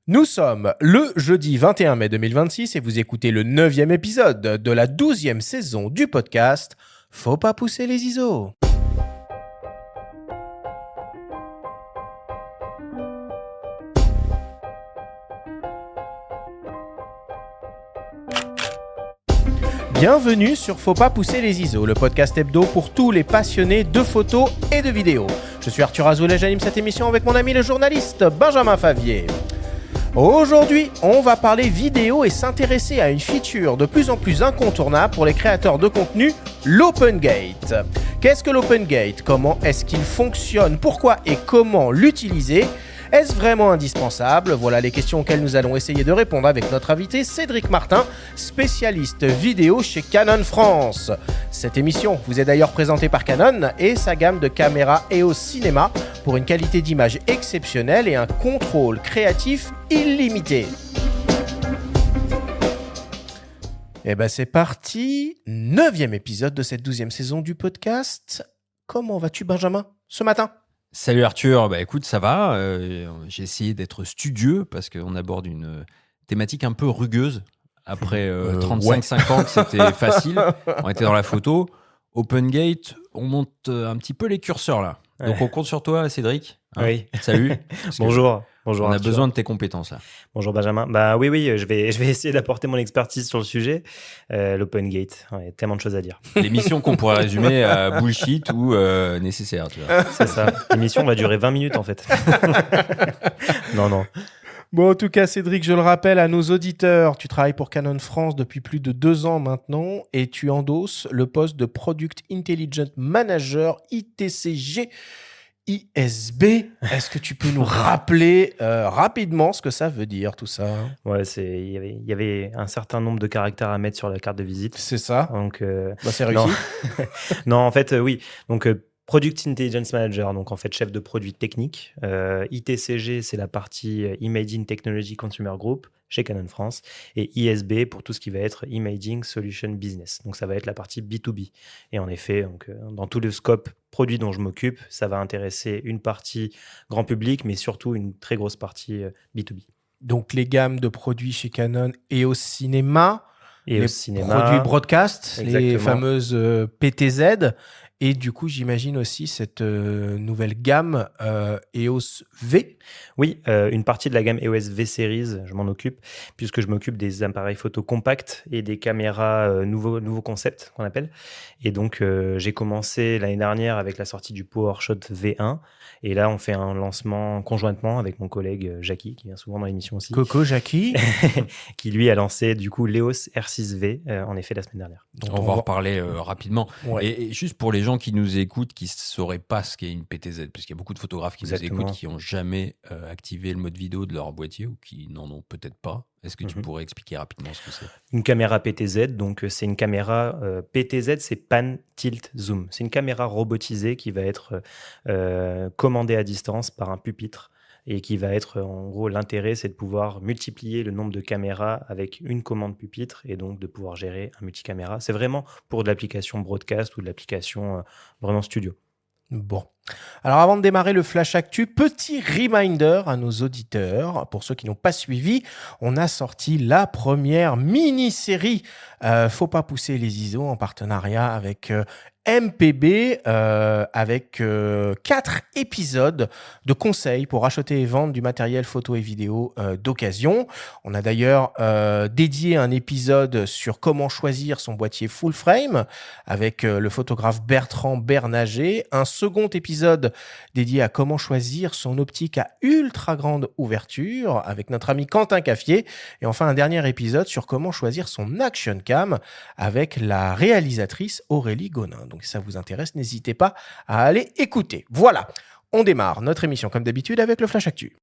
Nous sommes le jeudi 21 mai 2026 et vous écoutez le 9e épisode de la 12e saison du podcast Faut pas pousser les ISO. Bienvenue sur Faut pas pousser les ISO, le podcast hebdo pour tous les passionnés de photos et de vidéos. Je suis Arthur Azoulay, j'anime cette émission avec mon ami le journaliste Benjamin Favier. Aujourd'hui, on va parler vidéo et s'intéresser à une feature de plus en plus incontournable pour les créateurs de contenu, l'OpenGate. Qu'est-ce que l'OpenGate ? Comment est-ce qu'il fonctionne ? Pourquoi et comment l'utiliser ? Est-ce vraiment indispensable ? Voilà les questions auxquelles nous allons essayer de répondre avec notre invité Cédric Martin, spécialiste vidéo chez Canon France. Cette émission vous est d'ailleurs présentée par Canon et sa gamme de caméras EOS Cinema pour une qualité d'image exceptionnelle et un contrôle créatif illimité. Et ben c'est parti, 9e épisode de cette 12e saison du podcast. Comment vas-tu Benjamin ce matin ? Salut Arthur, bah écoute, ça va. J'ai essayé d'être studieux parce qu'on aborde une thématique un peu rugueuse. Après 35 ans que c'était facile, on était dans la photo. OpenGate, on monte un petit peu les curseurs là. Donc on compte sur toi Cédric. Oui. Salut. Bonjour. Bonjour On a Arthur. besoin de tes compétences là. Bonjour Benjamin. Bah oui, je vais essayer d'apporter mon expertise sur le sujet. L'OpenGate, il y a tellement de choses à dire. L'émission qu'on pourrait résumer à bullshit ou nécessaire, tu vois. C'est ça. L'émission va durer 20 minutes en fait. Non. Bon, en tout cas, Cédric, je le rappelle à nos auditeurs, tu travailles pour Canon France depuis plus de 2 ans maintenant et tu endosses le poste de Product Intelligent Manager ITCG ISB. Est-ce que tu peux nous rappeler rapidement ce que ça veut dire, tout ça ? Ouais, il y avait un certain nombre de caractères à mettre sur la carte de visite. C'est ça. Donc, C'est réussi. Non, en fait, oui. Donc, Product Intelligence Manager, donc en fait chef de produit technique. ITCG, c'est la partie Imaging Technology Consumer Group chez Canon France. Et ISB pour tout ce qui va être Imaging Solution Business. Donc ça va être la partie B2B. Et en effet, donc, dans tout le scope produit dont je m'occupe, ça va intéresser une partie grand public, mais surtout une très grosse partie B2B. Donc les gammes de produits chez Canon et au cinéma, Et les au cinéma, produits broadcast, les exactement. fameuses PTZ. Et du coup, j'imagine aussi cette nouvelle gamme EOS V. Oui, une partie de la gamme EOS V Series, je m'en occupe, puisque je m'occupe des appareils photo compacts et des caméras nouveau concept qu'on appelle. Et donc, j'ai commencé l'année dernière avec la sortie du PowerShot V1. Et là, on fait un lancement conjointement avec mon collègue Jackie, qui vient souvent dans l'émission aussi, Coco, Jackie. qui lui a lancé du coup l'EOS R6V, en effet, la semaine dernière. dont On va en reparler rapidement. Ouais. Et juste pour les gens qui nous écoutent, qui ne sauraient pas ce qu'est une PTZ, parce qu'il y a beaucoup de photographes qui Exactement. nous écoutent, qui n'ont jamais activé le mode vidéo de leur boîtier ou qui n'en ont peut-être pas. Est-ce que tu pourrais expliquer rapidement ce que c'est ? Une caméra PTZ, donc c'est une caméra PTZ, c'est Pan Tilt Zoom. C'est une caméra robotisée qui va être commandée à distance par un pupitre et qui va être, en gros, l'intérêt, c'est de pouvoir multiplier le nombre de caméras avec une commande pupitre et donc de pouvoir gérer un multicaméra. C'est vraiment pour de l'application broadcast ou de l'application vraiment studio. Bon. Alors avant de démarrer le Flash Actu, petit reminder à nos auditeurs, pour ceux qui n'ont pas suivi, on a sorti la première mini-série Faut pas pousser les ISO en partenariat avec MPB, avec 4 épisodes de conseils pour acheter et vendre du matériel photo et vidéo d'occasion. On a d'ailleurs dédié un épisode sur comment choisir son boîtier full frame avec le photographe Bertrand Bernager, un second épisode dédié à comment choisir son optique à ultra grande ouverture avec notre ami Quentin Caffier, et enfin un dernier épisode sur comment choisir son action cam avec la réalisatrice Aurélie Gonin. Donc si ça vous intéresse, n'hésitez pas à aller écouter. Voilà, on démarre notre émission comme d'habitude avec le Flash Actu.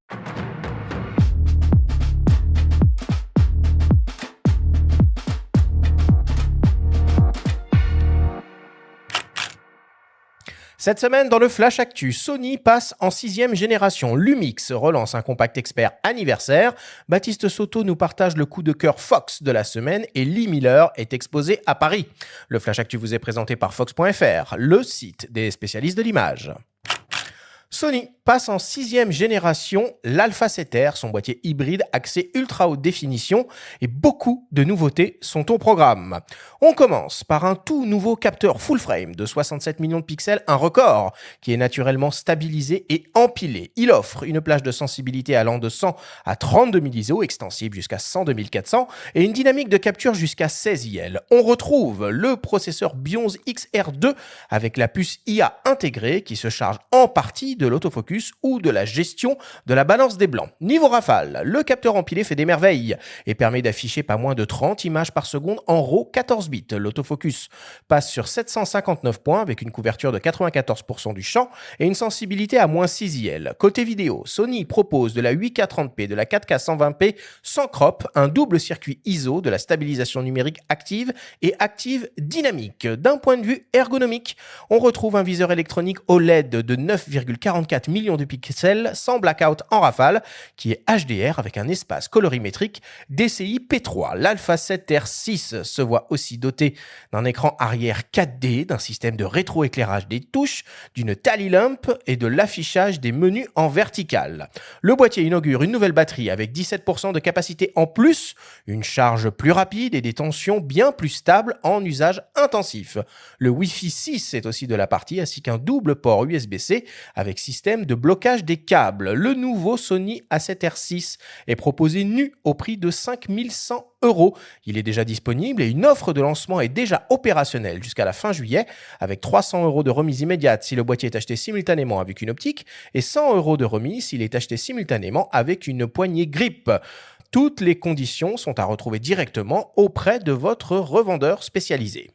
Cette semaine, dans le Flash Actu, Sony passe en 6e génération. Lumix relance un compact expert anniversaire. Baptiste Soto nous partage le coup de cœur Fox de la semaine et Lee Miller est exposé à Paris. Le Flash Actu vous est présenté par Fox.fr, le site des spécialistes de l'image. Sony passe en 6e génération l'Alpha 7R, son boîtier hybride axé ultra haute définition, et beaucoup de nouveautés sont au programme. On commence par un tout nouveau capteur full frame de 67 millions de pixels, un record qui est naturellement stabilisé et empilé. Il offre une plage de sensibilité allant de 100 à 32 000 ISO, extensible jusqu'à 102 400 et une dynamique de capture jusqu'à 16 IL. On retrouve le processeur Bionz XR2 avec la puce IA intégrée qui se charge en partie de l'autofocus ou de la gestion de la balance des blancs. Niveau rafale, le capteur empilé fait des merveilles et permet d'afficher pas moins de 30 images par seconde en RAW 14 bits. L'autofocus passe sur 759 points avec une couverture de 94% du champ et une sensibilité à moins 6 IL. Côté vidéo, Sony propose de la 8K 30p, de la 4K 120p sans crop, un double circuit ISO, de la stabilisation numérique active et active dynamique. D'un point de vue ergonomique, on retrouve un viseur électronique OLED de 9,44 millions de pixels sans blackout en rafale qui est HDR avec un espace colorimétrique DCI P3. L'Alpha 7R6 se voit aussi doté d'un écran arrière 4D, d'un système de rétroéclairage des touches, d'une tally lamp et de l'affichage des menus en vertical. Le boîtier inaugure une nouvelle batterie avec 17% de capacité en plus, une charge plus rapide et des tensions bien plus stables en usage intensif. Le Wi-Fi 6 est aussi de la partie ainsi qu'un double port USB-C avec système de blocage des câbles. Le nouveau Sony A7R6 est proposé nu au prix de 5 100 €. Il est déjà disponible et une offre de lancement est déjà opérationnelle jusqu'à la fin juillet avec 300 € de remise immédiate si le boîtier est acheté simultanément avec une optique et 100 € de remise s'il est acheté simultanément avec une poignée grip. Toutes les conditions sont à retrouver directement auprès de votre revendeur spécialisé.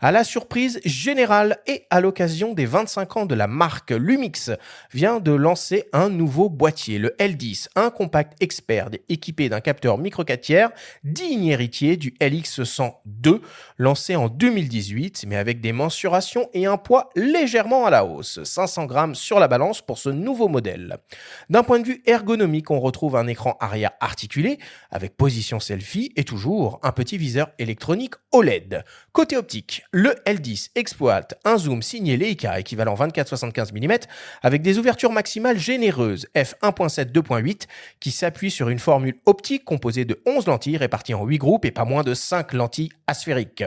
À la surprise générale et à l'occasion des 25 ans de la marque, Lumix vient de lancer un nouveau boîtier, le L10, un compact expert équipé d'un capteur micro 4 tiers, digne héritier du LX102, lancé en 2018, mais avec des mensurations et un poids légèrement à la hausse, 500 grammes sur la balance pour ce nouveau modèle. D'un point de vue ergonomique, on retrouve un écran arrière articulé avec position selfie et toujours un petit viseur électronique OLED. Côté optique, le L10 exploite un zoom signé Leica équivalent 24-75 mm avec des ouvertures maximales généreuses f1.7 2.8 qui s'appuie sur une formule optique composée de 11 lentilles réparties en 8 groupes et pas moins de 5 lentilles asphériques.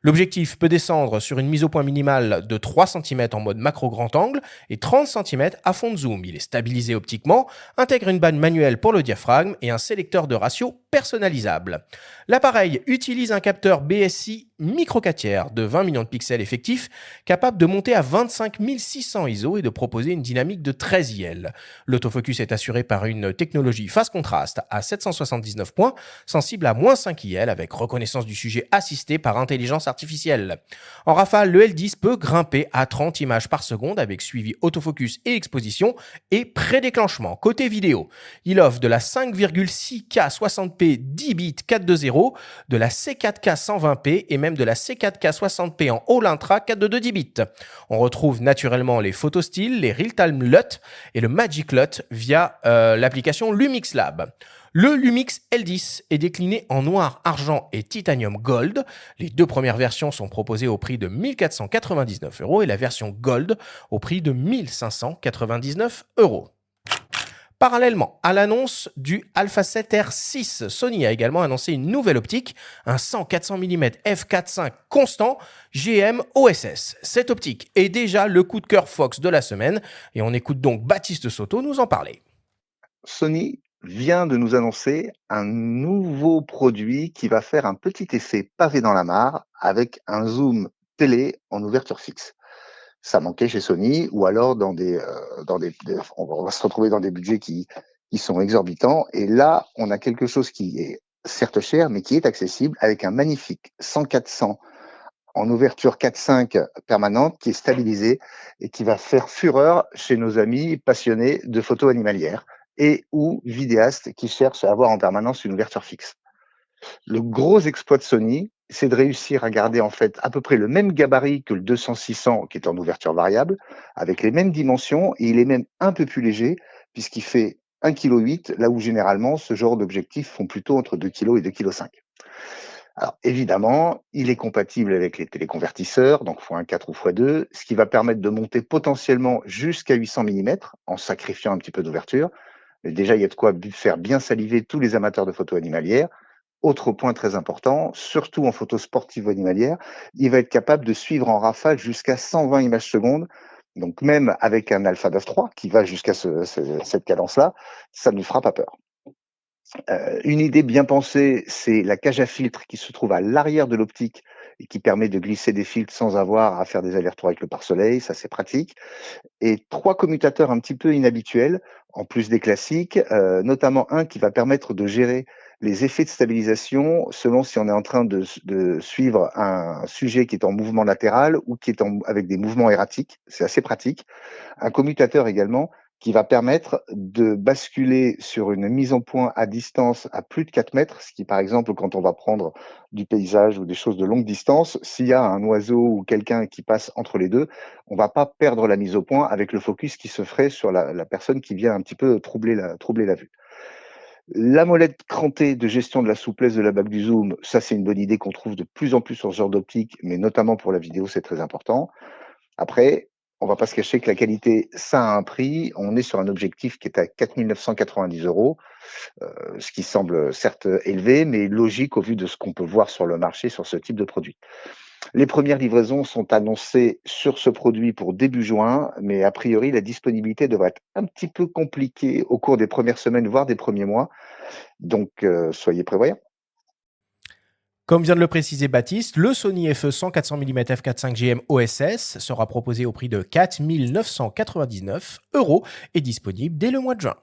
L'objectif peut descendre sur une mise au point minimale de 3 cm en mode macro grand angle et 30 cm à fond de zoom. Il est stabilisé optiquement, intègre une banne manuelle pour le diaphragme et un sélecteur de ratio personnalisable. L'appareil utilise un capteur BSI micro 4 tiers de 20 millions de pixels effectifs, capable de monter à 25 600 ISO et de proposer une dynamique de 13 IL. L'autofocus est assuré par une technologie face contraste à 779 points, sensible à moins 5 IL avec reconnaissance du sujet assistée par intelligence artificielle. En rafale, le L10 peut grimper à 30 images par seconde avec suivi autofocus et exposition et prédéclenchement. Côté vidéo, il offre de la 5,6K 60p 10 bits 420, de la C4K 120p et même de la C4K 60p en All Intra 422 10 bits. On retrouve naturellement les photostyles, les Realtime LUT et le Magic LUT via l'application Lumix Lab. Le Lumix L10 est décliné en noir, argent et titanium gold. Les deux premières versions sont proposées au prix de 1 499 € et la version gold au prix de 1 599 €. Parallèlement à l'annonce du Alpha 7R6, Sony a également annoncé une nouvelle optique, un 100-400 mm f4.5 constant GM OSS. Cette optique est déjà le coup de cœur Fox de la semaine et on écoute donc Baptiste Soto nous en parler. Sony vient de nous annoncer un nouveau produit qui va faire un petit essai pavé dans la mare avec un zoom télé en ouverture fixe. Ça manquait chez Sony, ou alors on va se retrouver dans des budgets qui sont exorbitants. Et là, on a quelque chose qui est certes cher, mais qui est accessible avec un magnifique 100-400 en ouverture 4.5 permanente qui est stabilisé et qui va faire fureur chez nos amis passionnés de photos animalières et ou vidéastes qui cherchent à avoir en permanence une ouverture fixe. Le gros exploit de Sony, c'est de réussir à garder en fait à peu près le même gabarit que le 200-600 qui est en ouverture variable, avec les mêmes dimensions, et il est même un peu plus léger puisqu'il fait 1,8 kg, là où généralement ce genre d'objectifs font plutôt entre 2 kg et 2,5 kg. Alors évidemment, il est compatible avec les téléconvertisseurs, donc x1.4 ou x2, ce qui va permettre de monter potentiellement jusqu'à 800 mm en sacrifiant un petit peu d'ouverture. Mais déjà, il y a de quoi faire bien saliver tous les amateurs de photos animalières. Autre point très important, surtout en photo sportive ou animalière, il va être capable de suivre en rafale jusqu'à 120 images secondes. Donc même avec un Alpha 9.3 qui va jusqu'à cette cadence-là, ça ne lui fera pas peur. Une idée bien pensée, c'est la cage à filtre qui se trouve à l'arrière de l'optique et qui permet de glisser des filtres sans avoir à faire des allers-retours avec le pare-soleil, ça c'est pratique. Et 3 commutateurs un petit peu inhabituels, en plus des classiques, notamment un qui va permettre de gérer les effets de stabilisation selon si on est en train de suivre un sujet qui est en mouvement latéral ou qui est avec des mouvements erratiques. C'est assez pratique. Un commutateur également qui va permettre de basculer sur une mise en point à distance à plus de 4 mètres, ce qui, par exemple, quand on va prendre du paysage ou des choses de longue distance, s'il y a un oiseau ou quelqu'un qui passe entre les deux, on va pas perdre la mise au point avec le focus qui se ferait sur la personne qui vient un petit peu troubler la vue. La molette crantée de gestion de la souplesse de la bague du zoom, ça c'est une bonne idée qu'on trouve de plus en plus sur ce genre d'optique, mais notamment pour la vidéo, c'est très important. Après, on va pas se cacher que la qualité, ça a un prix. On est sur un objectif qui est à 4 990 €, ce qui semble certes élevé, mais logique au vu de ce qu'on peut voir sur le marché sur ce type de produit. Les premières livraisons sont annoncées sur ce produit pour début juin, mais a priori, la disponibilité devrait être un petit peu compliquée au cours des premières semaines, voire des premiers mois. Donc, soyez prévoyants. Comme vient de le préciser Baptiste, le Sony FE 100-400 mm f4.5 OSS sera proposé au prix de 4 999 € et disponible dès le mois de juin.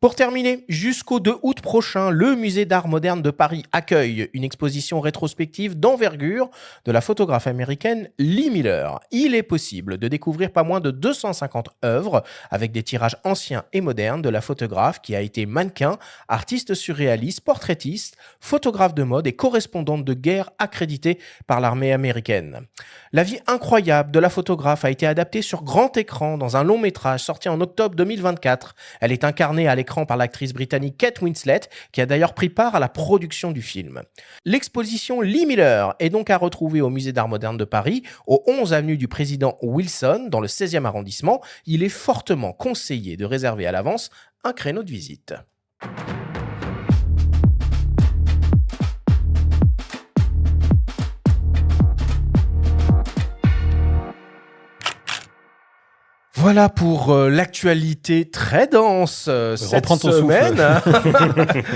Pour terminer, jusqu'au 2 août prochain, le Musée d'art moderne de Paris accueille une exposition rétrospective d'envergure de la photographe américaine Lee Miller. Il est possible de découvrir pas moins de 250 œuvres avec des tirages anciens et modernes de la photographe qui a été mannequin, artiste surréaliste, portraitiste, photographe de mode et correspondante de guerre accréditée par l'armée américaine. La vie incroyable de la photographe a été adaptée sur grand écran dans un long métrage sorti en octobre 2024. Elle est incarnée à l'écran par l'actrice britannique Kate Winslet, qui a d'ailleurs pris part à la production du film. L'exposition Lee Miller est donc à retrouver au Musée d'art moderne de Paris, au 11 avenue du Président Wilson, dans le 16e arrondissement. Il est fortement conseillé de réserver à l'avance un créneau de visite. Voilà pour l'actualité très dense cette semaine.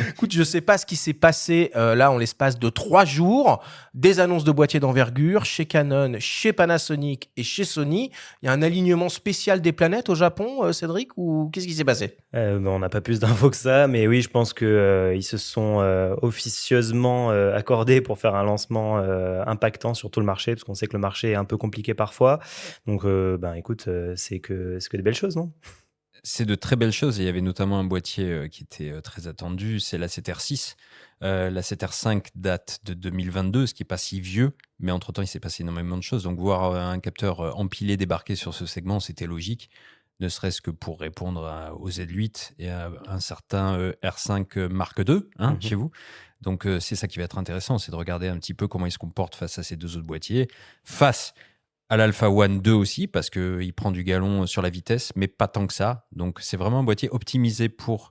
Écoute, je sais pas ce qui s'est passé là en l'espace de 3 jours. Des annonces de boîtiers d'envergure chez Canon, chez Panasonic et chez Sony. Il y a un alignement spécial des planètes au Japon, Cédric, ou qu'est-ce qui s'est passé ? On n'a pas plus d'infos que ça, mais oui, je pense que ils se sont officieusement accordés pour faire un lancement impactant sur tout le marché, parce qu'on sait que le marché est un peu compliqué parfois. Donc, écoute, c'est que des belles choses, non ? C'est de très belles choses. Il y avait notamment un boîtier qui était très attendu, c'est la l'A7R6. La 7R5 date de 2022, ce qui n'est pas si vieux, mais entre-temps, il s'est passé énormément de choses. Donc, voir un capteur empilé débarquer sur ce segment, c'était logique, ne serait-ce que pour répondre au Z8 et à un certain R5 Mark II chez vous. Donc, c'est ça qui va être intéressant, c'est de regarder un petit peu comment il se comporte face à ces deux autres boîtiers, face à l'Alpha One 2 aussi, parce qu'il prend du galon sur la vitesse, mais pas tant que ça. Donc, c'est vraiment un boîtier optimisé pour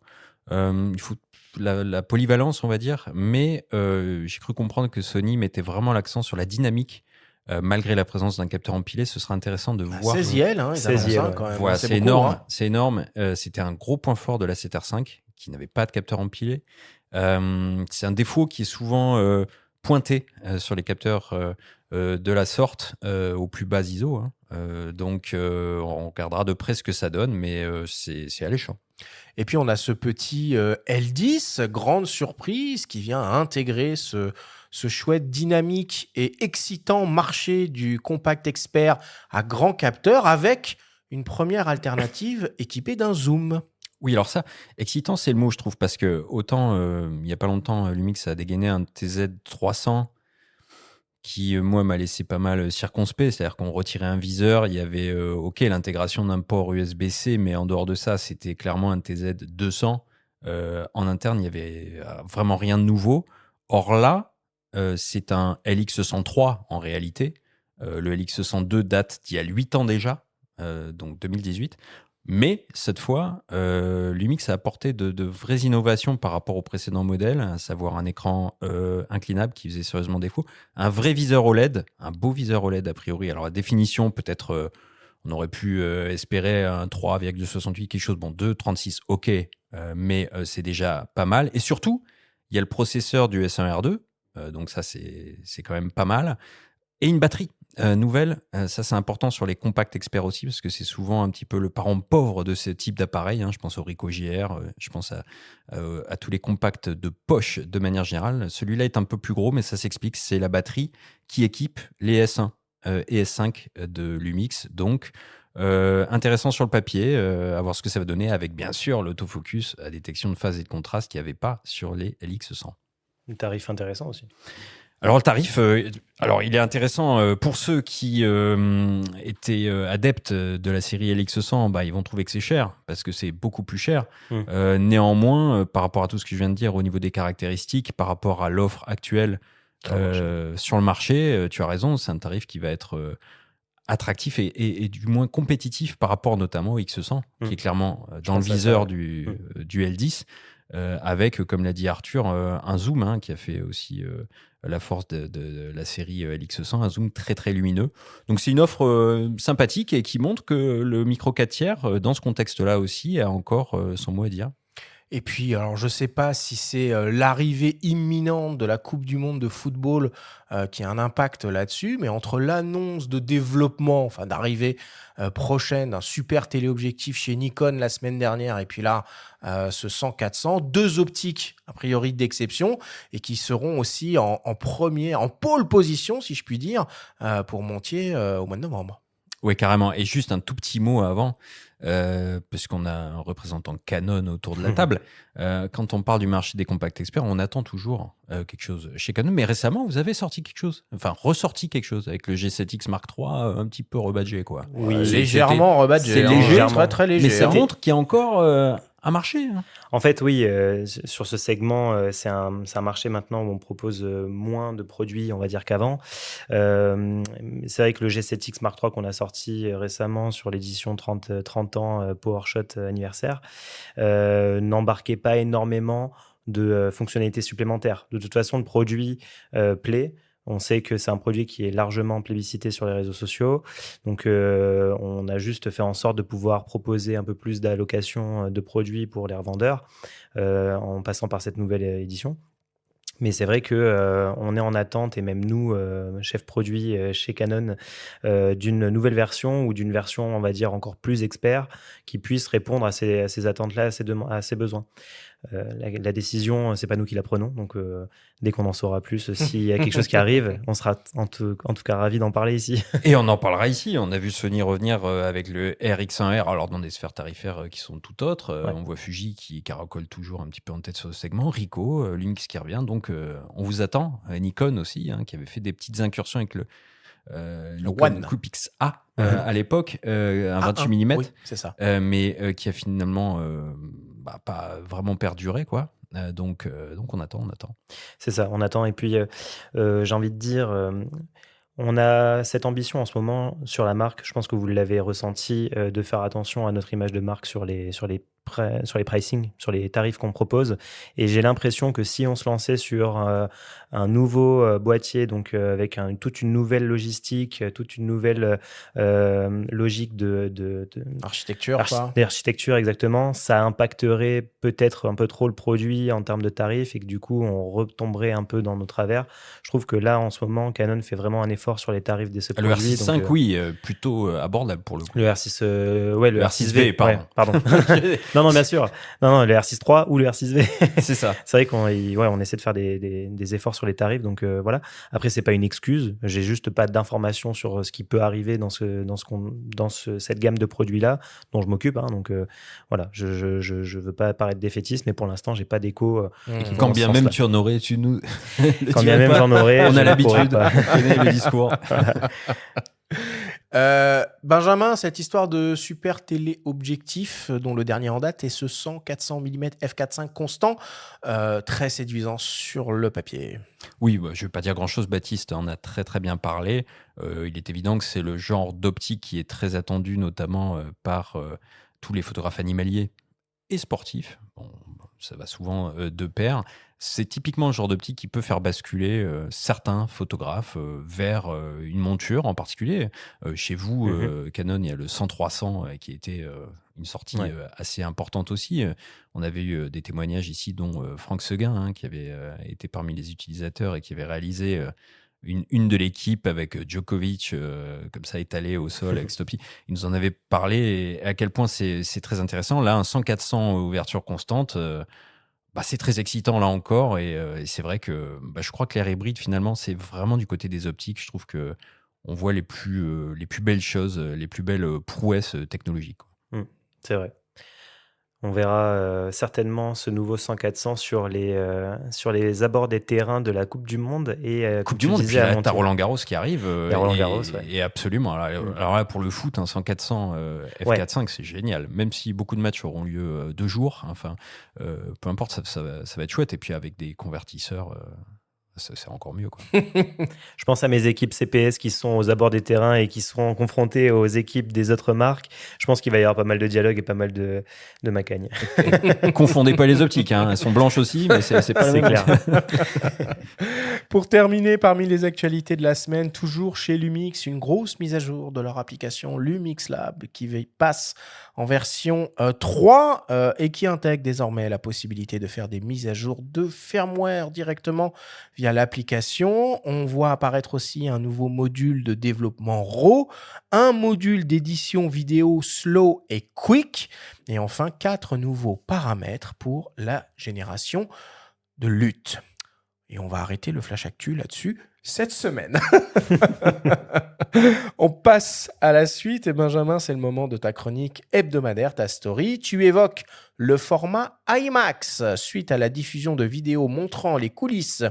il faut la polyvalence, on va dire. Mais j'ai cru comprendre que Sony mettait vraiment l'accent sur la dynamique. Malgré la présence d'un capteur empilé, ce sera intéressant de voir. 16 IL, ils 16 annoncent ça quand même. Voilà, c'est beaucoup, énorme. hein. C'est énorme. C'était un gros point fort de la 7R5, qui n'avait pas de capteur empilé. C'est un défaut qui est souvent pointé sur les capteurs de la sorte au plus bas ISO. Donc, on regardera de près ce que ça donne, mais c'est alléchant. Et puis, on a ce petit L10, grande surprise, qui vient intégrer ce chouette dynamique et excitant marché du compact expert à grand capteur avec une première alternative équipée d'un zoom. Oui, alors ça, excitant, c'est le mot, je trouve, parce que autant, il n'y a pas longtemps, Lumix a dégainé un TZ300 qui, moi, m'a laissé pas mal circonspect. C'est-à-dire qu'on retirait un viseur, il y avait, l'intégration d'un port USB-C, mais en dehors de ça, c'était clairement un TZ200. En interne, il n'y avait vraiment rien de nouveau. Or là, c'est un LX103 en réalité. Le LX102 date d'il y a 8 ans déjà, donc 2018. Mais cette fois, Lumix a apporté de vraies innovations par rapport au précédent modèle, à savoir un écran inclinable qui faisait sérieusement défaut, un vrai viseur OLED, un beau viseur OLED a priori. Alors la définition, peut-être, on aurait pu espérer un 3,68, quelque chose, bon, 2,36, ok, mais c'est déjà pas mal. Et surtout, il y a le processeur du S1R2, donc ça c'est quand même pas mal, et une batterie. Nouvelle, ça c'est important sur les compacts experts aussi, parce que c'est souvent un petit peu le parent pauvre de ce type d'appareil. Je pense au Ricoh JR, je pense à tous les compacts de poche de manière générale. Celui-là est un peu plus gros, mais ça s'explique, c'est la batterie qui équipe les S1 et S5 de Lumix. Donc, intéressant sur le papier, à voir ce que ça va donner avec bien sûr l'autofocus à détection de phase et de contraste qu'il n'y avait pas sur les LX100. Un tarif intéressant aussi. Alors le tarif, il est intéressant pour ceux qui étaient adeptes de la série LX100, ils vont trouver que c'est cher parce que c'est beaucoup plus cher. Néanmoins, par rapport à tout ce que je viens de dire au niveau des caractéristiques, par rapport à l'offre actuelle sur le marché, tu as raison, c'est un tarif qui va être attractif et du moins compétitif par rapport notamment au X100, qui est clairement dans le viseur du L10. Avec, comme l'a dit Arthur, un zoom qui a fait aussi la force de la série LX100, un zoom très très lumineux. Donc c'est une offre sympathique et qui montre que le micro 4 tiers, dans ce contexte-là aussi, a encore son mot à dire. Et puis, alors je ne sais pas si c'est l'arrivée imminente de la Coupe du Monde de football qui a un impact là-dessus, mais entre l'annonce de développement, enfin d'arrivée prochaine d'un super téléobjectif chez Nikon la semaine dernière, et puis là, ce 100-400, 2 optiques a priori d'exception, et qui seront aussi en pole position, si je puis dire, pour Montier au mois de novembre. Oui, carrément. Et juste un tout petit mot avant, parce qu'on a un représentant Canon autour de la table. Quand on parle du marché des compacts experts, on attend toujours quelque chose chez Canon. Mais récemment, vous avez sorti quelque chose, ressorti quelque chose avec le G7X Mark III, un petit peu rebadgé, quoi. Oui, légèrement rebadgé. C'est léger, très très léger. Mais ça montre qu'il y a encore un marché. En fait, oui, sur ce segment, c'est un marché maintenant où on propose moins de produits, on va dire, qu'avant. C'est vrai que le G7X Mark III qu'on a sorti récemment sur l'édition 30 ans PowerShot anniversaire n'embarquait pas énormément de fonctionnalités supplémentaires. De toute façon, le produit plaît. On sait que c'est un produit qui est largement plébiscité sur les réseaux sociaux. Donc, on a juste fait en sorte de pouvoir proposer un peu plus d'allocation de produits pour les revendeurs en passant par cette nouvelle édition. Mais c'est vrai que on est en attente, et même nous, chef produit chez Canon, d'une nouvelle version ou d'une version, on va dire, encore plus expert qui puisse répondre à ces attentes-là, à ces besoins. La décision, c'est pas nous qui la prenons, donc dès qu'on en saura plus, s'il y a quelque chose qui arrive, on sera en tout cas ravis d'en parler ici. Et on en parlera ici. On a vu Sony revenir avec le RX1R, alors dans des sphères tarifaires qui sont tout autres. On voit Fuji qui caracole toujours un petit peu en tête sur ce segment, Ricoh, Lumix qui revient, donc on vous attend. Nikon aussi, qui avait fait des petites incursions avec le Nikon Coolpix A à l'époque, un 28 mm, oui, c'est ça. mais qui a finalement pas vraiment perduré, quoi. Donc on attend. C'est ça, on attend. Et puis, j'ai envie de dire, on a cette ambition en ce moment sur la marque, je pense que vous l'avez ressenti, de faire attention à notre image de marque sur les pricing, sur les tarifs qu'on propose. Et j'ai l'impression que si on se lançait sur un nouveau boîtier, donc avec toute une nouvelle logistique, toute une nouvelle logique architecture, d'architecture, exactement, ça impacterait peut-être un peu trop le produit en termes de tarifs, et que du coup, on retomberait un peu dans nos travers. Je trouve que là, en ce moment, Canon fait vraiment un effort sur les tarifs de ce produit. Le R6 donc, oui, plutôt abordable pour le coup. Le R6, le R6V, pardon. Ouais, pardon. Non, bien sûr. Non, le R6 III ou le R6V. C'est ça. C'est vrai qu'on essaie de faire des efforts sur les tarifs, donc voilà. Après, c'est pas une excuse. J'ai juste pas d'informations sur ce qui peut arriver dans cette gamme de produits-là dont je m'occupe. Donc voilà, je veux pas paraître défaitiste, mais pour l'instant, j'ai pas d'écho. Quand bien même tu en aurais, Quand bien même j'en aurais. On a l'habitude. On connaît le discours. Benjamin, cette histoire de super téléobjectif, dont le dernier en date est ce 100-400 mm f4.5 constant, très séduisant sur le papier. Oui, je ne vais pas dire grand-chose, Baptiste en a très très bien parlé. Il est évident que c'est le genre d'optique qui est très attendu, notamment par tous les photographes animaliers et sportifs. Bon, ça va souvent de pair. C'est typiquement le genre d'optique qui peut faire basculer certains photographes vers une monture en particulier. Chez vous, Canon, il y a le 100-300 qui était une sortie assez importante aussi. On avait eu des témoignages ici, dont Franck Seguin, qui avait été parmi les utilisateurs et qui avait réalisé une de l'équipe avec Djokovic comme ça étalé au sol avec Stoppie. Il nous en avait parlé et à quel point c'est très intéressant. Là, un 100-400 ouverture constante, c'est très excitant là encore et c'est vrai que je crois que l'air hybride finalement c'est vraiment du côté des optiques. Je trouve que on voit les plus belles choses, les plus belles prouesses technologiques. C'est vrai. On verra certainement ce nouveau 100-400 sur les abords des terrains de la Coupe du Monde. Coupe du Monde, et puis là, t'as Roland Garros qui arrive. Et Roland Garros, et absolument. Alors là, pour le foot, 100-400 F4.5, c'est génial. Même si beaucoup de matchs auront lieu 2 jours, enfin, peu importe, ça va être chouette. Et puis avec des convertisseurs, c'est encore mieux, quoi. Je pense à mes équipes CPS qui sont aux abords des terrains et qui seront confrontées aux équipes des autres marques. Je pense qu'il va y avoir pas mal de dialogue et pas mal de macagne. Confondez pas les optiques, elles sont blanches aussi, mais c'est pas la même clair. Pour terminer, parmi les actualités de la semaine, toujours chez Lumix, une grosse mise à jour de leur application Lumix Lab qui passe en version 3 et qui intègre désormais la possibilité de faire des mises à jour de firmware directement via l'application. On voit apparaître aussi un nouveau module de développement RAW, un module d'édition vidéo slow et quick, et enfin 4 nouveaux paramètres pour la génération de LUT. Et on va arrêter le Flash Actu là-dessus cette semaine. On passe à la suite. Et Benjamin, c'est le moment de ta chronique hebdomadaire, ta story. Tu évoques le format IMAX suite à la diffusion de vidéos montrant les coulisses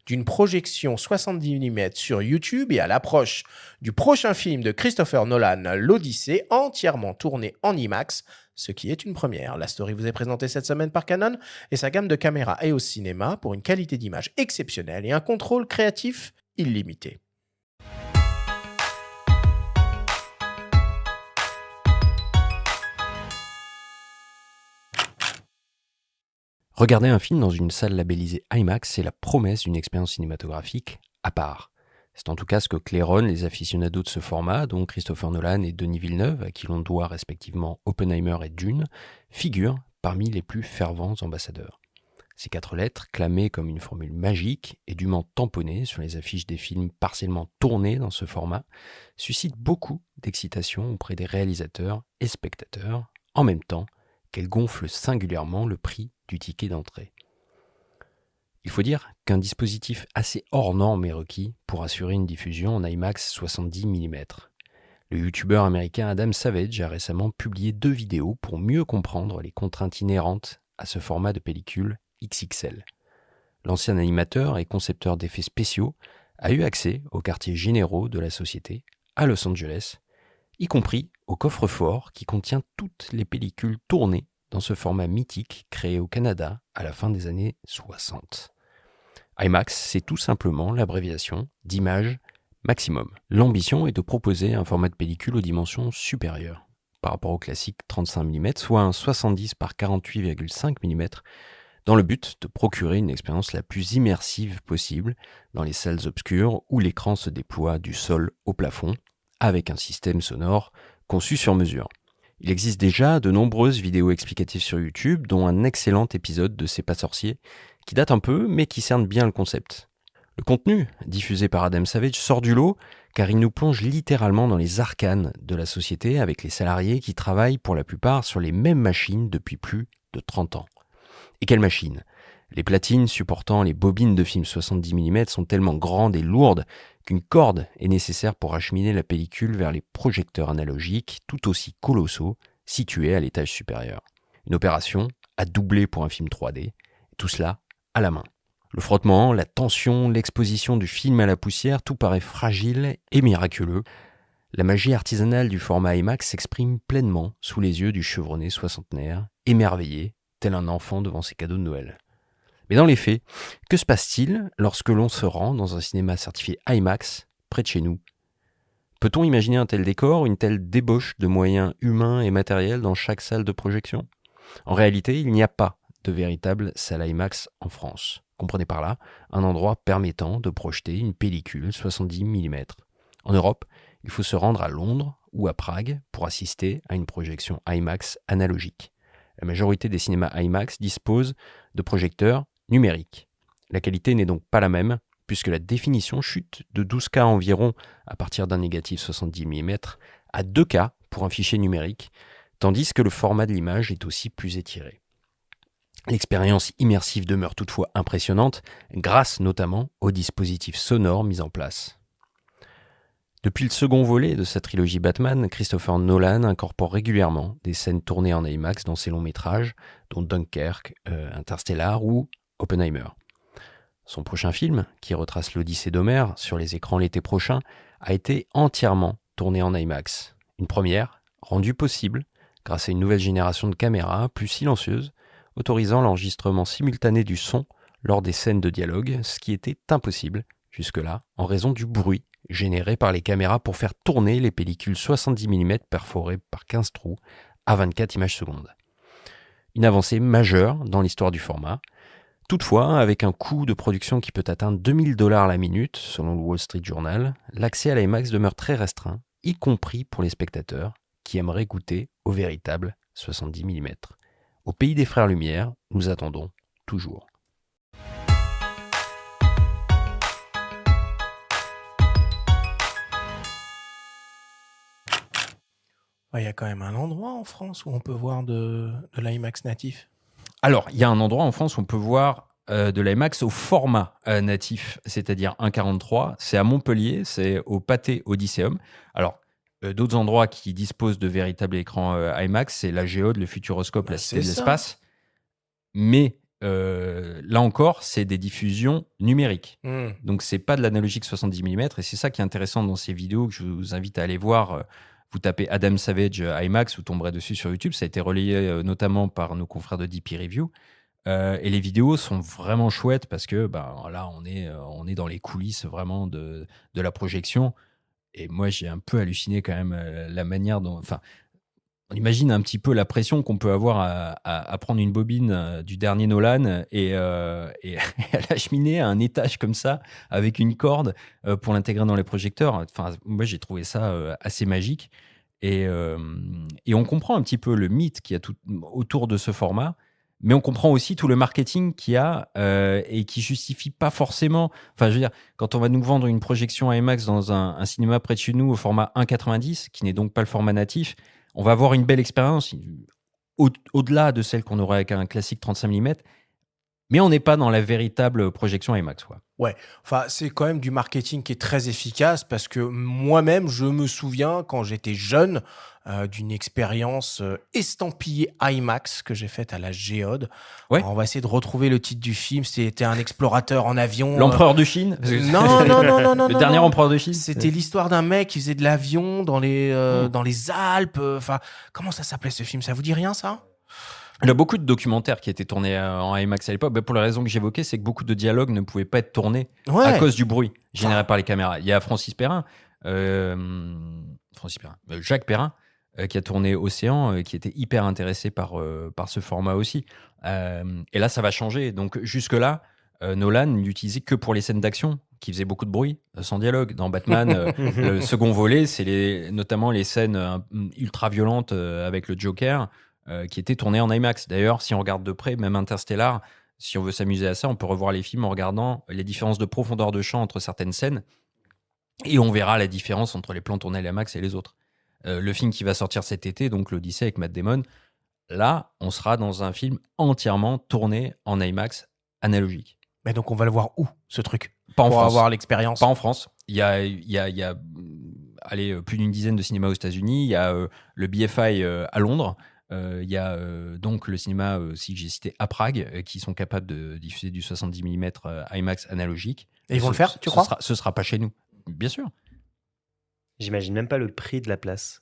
d'une projection 70 mm sur YouTube et à l'approche du prochain film de Christopher Nolan, l'Odyssée, entièrement tourné en IMAX, ce qui est une première. La story vous est présentée cette semaine par Canon et sa gamme de caméras EOS Cinema pour une qualité d'image exceptionnelle et un contrôle créatif illimité. Regarder un film dans une salle labellisée IMAX, c'est la promesse d'une expérience cinématographique à part. C'est en tout cas ce que claironnent les aficionados de ce format, dont Christopher Nolan et Denis Villeneuve, à qui l'on doit respectivement Oppenheimer et Dune, figurent parmi les plus fervents ambassadeurs. Ces 4 lettres, clamées comme une formule magique et dûment tamponnées sur les affiches des films partiellement tournés dans ce format, suscitent beaucoup d'excitation auprès des réalisateurs et spectateurs, en même temps qu'elles gonflent singulièrement le prix du ticket d'entrée. Il faut dire qu'un dispositif assez hors norme est requis pour assurer une diffusion en IMAX 70 mm. Le youtubeur américain Adam Savage a récemment publié 2 vidéos pour mieux comprendre les contraintes inhérentes à ce format de pellicule XXL. L'ancien animateur et concepteur d'effets spéciaux a eu accès aux quartiers généraux de la société à Los Angeles, y compris au coffre-fort qui contient toutes les pellicules tournées dans ce format mythique créé au Canada à la fin des années 60. IMAX, c'est tout simplement l'abréviation d'image maximum. L'ambition est de proposer un format de pellicule aux dimensions supérieures par rapport au classique 35 mm, soit un 70 par 48,5 mm, dans le but de procurer une expérience la plus immersive possible dans les salles obscures où l'écran se déploie du sol au plafond avec un système sonore conçu sur mesure. Il existe déjà de nombreuses vidéos explicatives sur YouTube, dont un excellent épisode de C'est pas sorcier, qui date un peu, mais qui cerne bien le concept. Le contenu, diffusé par Adam Savage, sort du lot, car il nous plonge littéralement dans les arcanes de la société avec les salariés qui travaillent pour la plupart sur les mêmes machines depuis plus de 30 ans. Et quelles machines ? Les platines supportant les bobines de films 70 mm sont tellement grandes et lourdes qu'une corde est nécessaire pour acheminer la pellicule vers les projecteurs analogiques tout aussi colossaux situés à l'étage supérieur. Une opération à doubler pour un film 3D, et tout cela à la main. Le frottement, la tension, l'exposition du film à la poussière, tout paraît fragile et miraculeux. La magie artisanale du format IMAX s'exprime pleinement sous les yeux du chevronné soixantenaire, émerveillé, tel un enfant devant ses cadeaux de Noël. Mais dans les faits, que se passe-t-il lorsque l'on se rend dans un cinéma certifié IMAX près de chez nous ? Peut-on imaginer un tel décor, une telle débauche de moyens humains et matériels dans chaque salle de projection ? En réalité, il n'y a pas de véritable salle IMAX en France. Comprenez par là un endroit permettant de projeter une pellicule 70 mm. En Europe, il faut se rendre à Londres ou à Prague pour assister à une projection IMAX analogique. La majorité des cinémas IMAX disposent de projecteurs numériques. La qualité n'est donc pas la même, puisque la définition chute de 12K environ à partir d'un négatif 70 mm à 2K pour un fichier numérique, tandis que le format de l'image est aussi plus étiré. L'expérience immersive demeure toutefois impressionnante, grâce notamment aux dispositifs sonores mis en place. Depuis le second volet de sa trilogie Batman, Christopher Nolan incorpore régulièrement des scènes tournées en IMAX dans ses longs métrages, dont Dunkerque, Interstellar ou Oppenheimer. Son prochain film, qui retrace l'Odyssée d'Homère sur les écrans l'été prochain, a été entièrement tourné en IMAX. Une première, rendue possible grâce à une nouvelle génération de caméras plus silencieuses, autorisant l'enregistrement simultané du son lors des scènes de dialogue, ce qui était impossible jusque-là en raison du bruit généré par les caméras pour faire tourner les pellicules 70 mm perforées par 15 trous à 24 images secondes. Une avancée majeure dans l'histoire du format. Toutefois, avec un coût de production qui peut atteindre $2000 la minute, selon le Wall Street Journal, l'accès à l'IMAX demeure très restreint, y compris pour les spectateurs qui aimeraient goûter au véritable 70 mm. Au pays des Frères Lumière, nous attendons toujours. Il y a quand même un endroit en France où on peut voir de l'IMAX natif. Alors, il y a un endroit en France où on peut voir de l'IMAX au format natif, c'est-à-dire 1,43. C'est à Montpellier, c'est au Pathé Odysseum. Alors, d'autres endroits qui disposent de véritables écrans IMAX, c'est la Géode, le Futuroscope, la Cité de l'Espace. Mais là encore, c'est des diffusions numériques. Donc, c'est pas de l'analogique 70 mm. Et c'est ça qui est intéressant dans ces vidéos que je vous invite à aller voir. Vous tapez Adam Savage IMAX, vous tomberez dessus sur YouTube. Ça a été relayé notamment par nos confrères de DP Review. Et les vidéos sont vraiment chouettes parce que là, on est dans les coulisses vraiment de la projection. Et moi, j'ai un peu halluciné quand même la manière dont... Enfin, on imagine un petit peu la pression qu'on peut avoir à prendre une bobine du dernier Nolan et à l'acheminer à un étage comme ça avec une corde pour l'intégrer dans les projecteurs. Enfin, moi, j'ai trouvé ça assez magique. Et on comprend un petit peu le mythe qu'il y a tout autour de ce format, mais on comprend aussi tout le marketing qu'il y a et qui justifie pas forcément... Enfin, je veux dire, quand on va nous vendre une projection IMAX dans un cinéma près de chez nous au format 1,90, qui n'est donc pas le format natif, on va avoir une belle expérience au-delà de celle qu'on aurait avec un classique 35 mm, mais on n'est pas dans la véritable projection IMAX, quoi. Ouais, enfin, c'est quand même du marketing qui est très efficace parce que moi-même, je me souviens quand j'étais jeune d'une expérience estampillée IMAX que j'ai faite à la Géode. Ouais. Alors, on va essayer de retrouver le titre du film. C'était un explorateur en avion. L'empereur de Chine. Non. Le dernier empereur de Chine. C'était l'histoire d'un mec qui faisait de l'avion dans les Alpes. Enfin, comment ça s'appelait ce film? Ça vous dit rien, ça? Il y a beaucoup de documentaires qui étaient tournés en IMAX à l'époque. Pour la raison que j'évoquais, c'est que beaucoup de dialogues ne pouvaient pas être tournés à cause du bruit généré par les caméras. Il y a Jacques Perrin, qui a tourné Océan, qui était hyper intéressé par ce format aussi. Et là, ça va changer. Donc jusque-là, Nolan n'utilisait que pour les scènes d'action, qui faisaient beaucoup de bruit, sans dialogue. Dans Batman, le second volet, c'est notamment les scènes ultra violentes avec le Joker, qui étaient tournées en IMAX. D'ailleurs, si on regarde de près, même Interstellar, si on veut s'amuser à ça, on peut revoir les films en regardant les différences de profondeur de champ entre certaines scènes, et on verra la différence entre les plans tournés à l'IMAX et les autres. Le film qui va sortir cet été, donc l'Odyssée avec Matt Damon, là, on sera dans un film entièrement tourné en IMAX analogique. Mais donc, on va le voir où, ce truc? Pas en pour France. avoir l'expérience. Pas en France. Il y a plus d'une dizaine de cinémas aux États-Unis. Il y a le BFI à Londres. Il y a donc le cinéma aussi que j'ai cité à Prague, qui sont capables de diffuser du 70 mm IMAX analogique. Et ils vont le faire, tu crois? Ce sera pas chez nous, bien sûr. J'imagine même pas le prix de la place.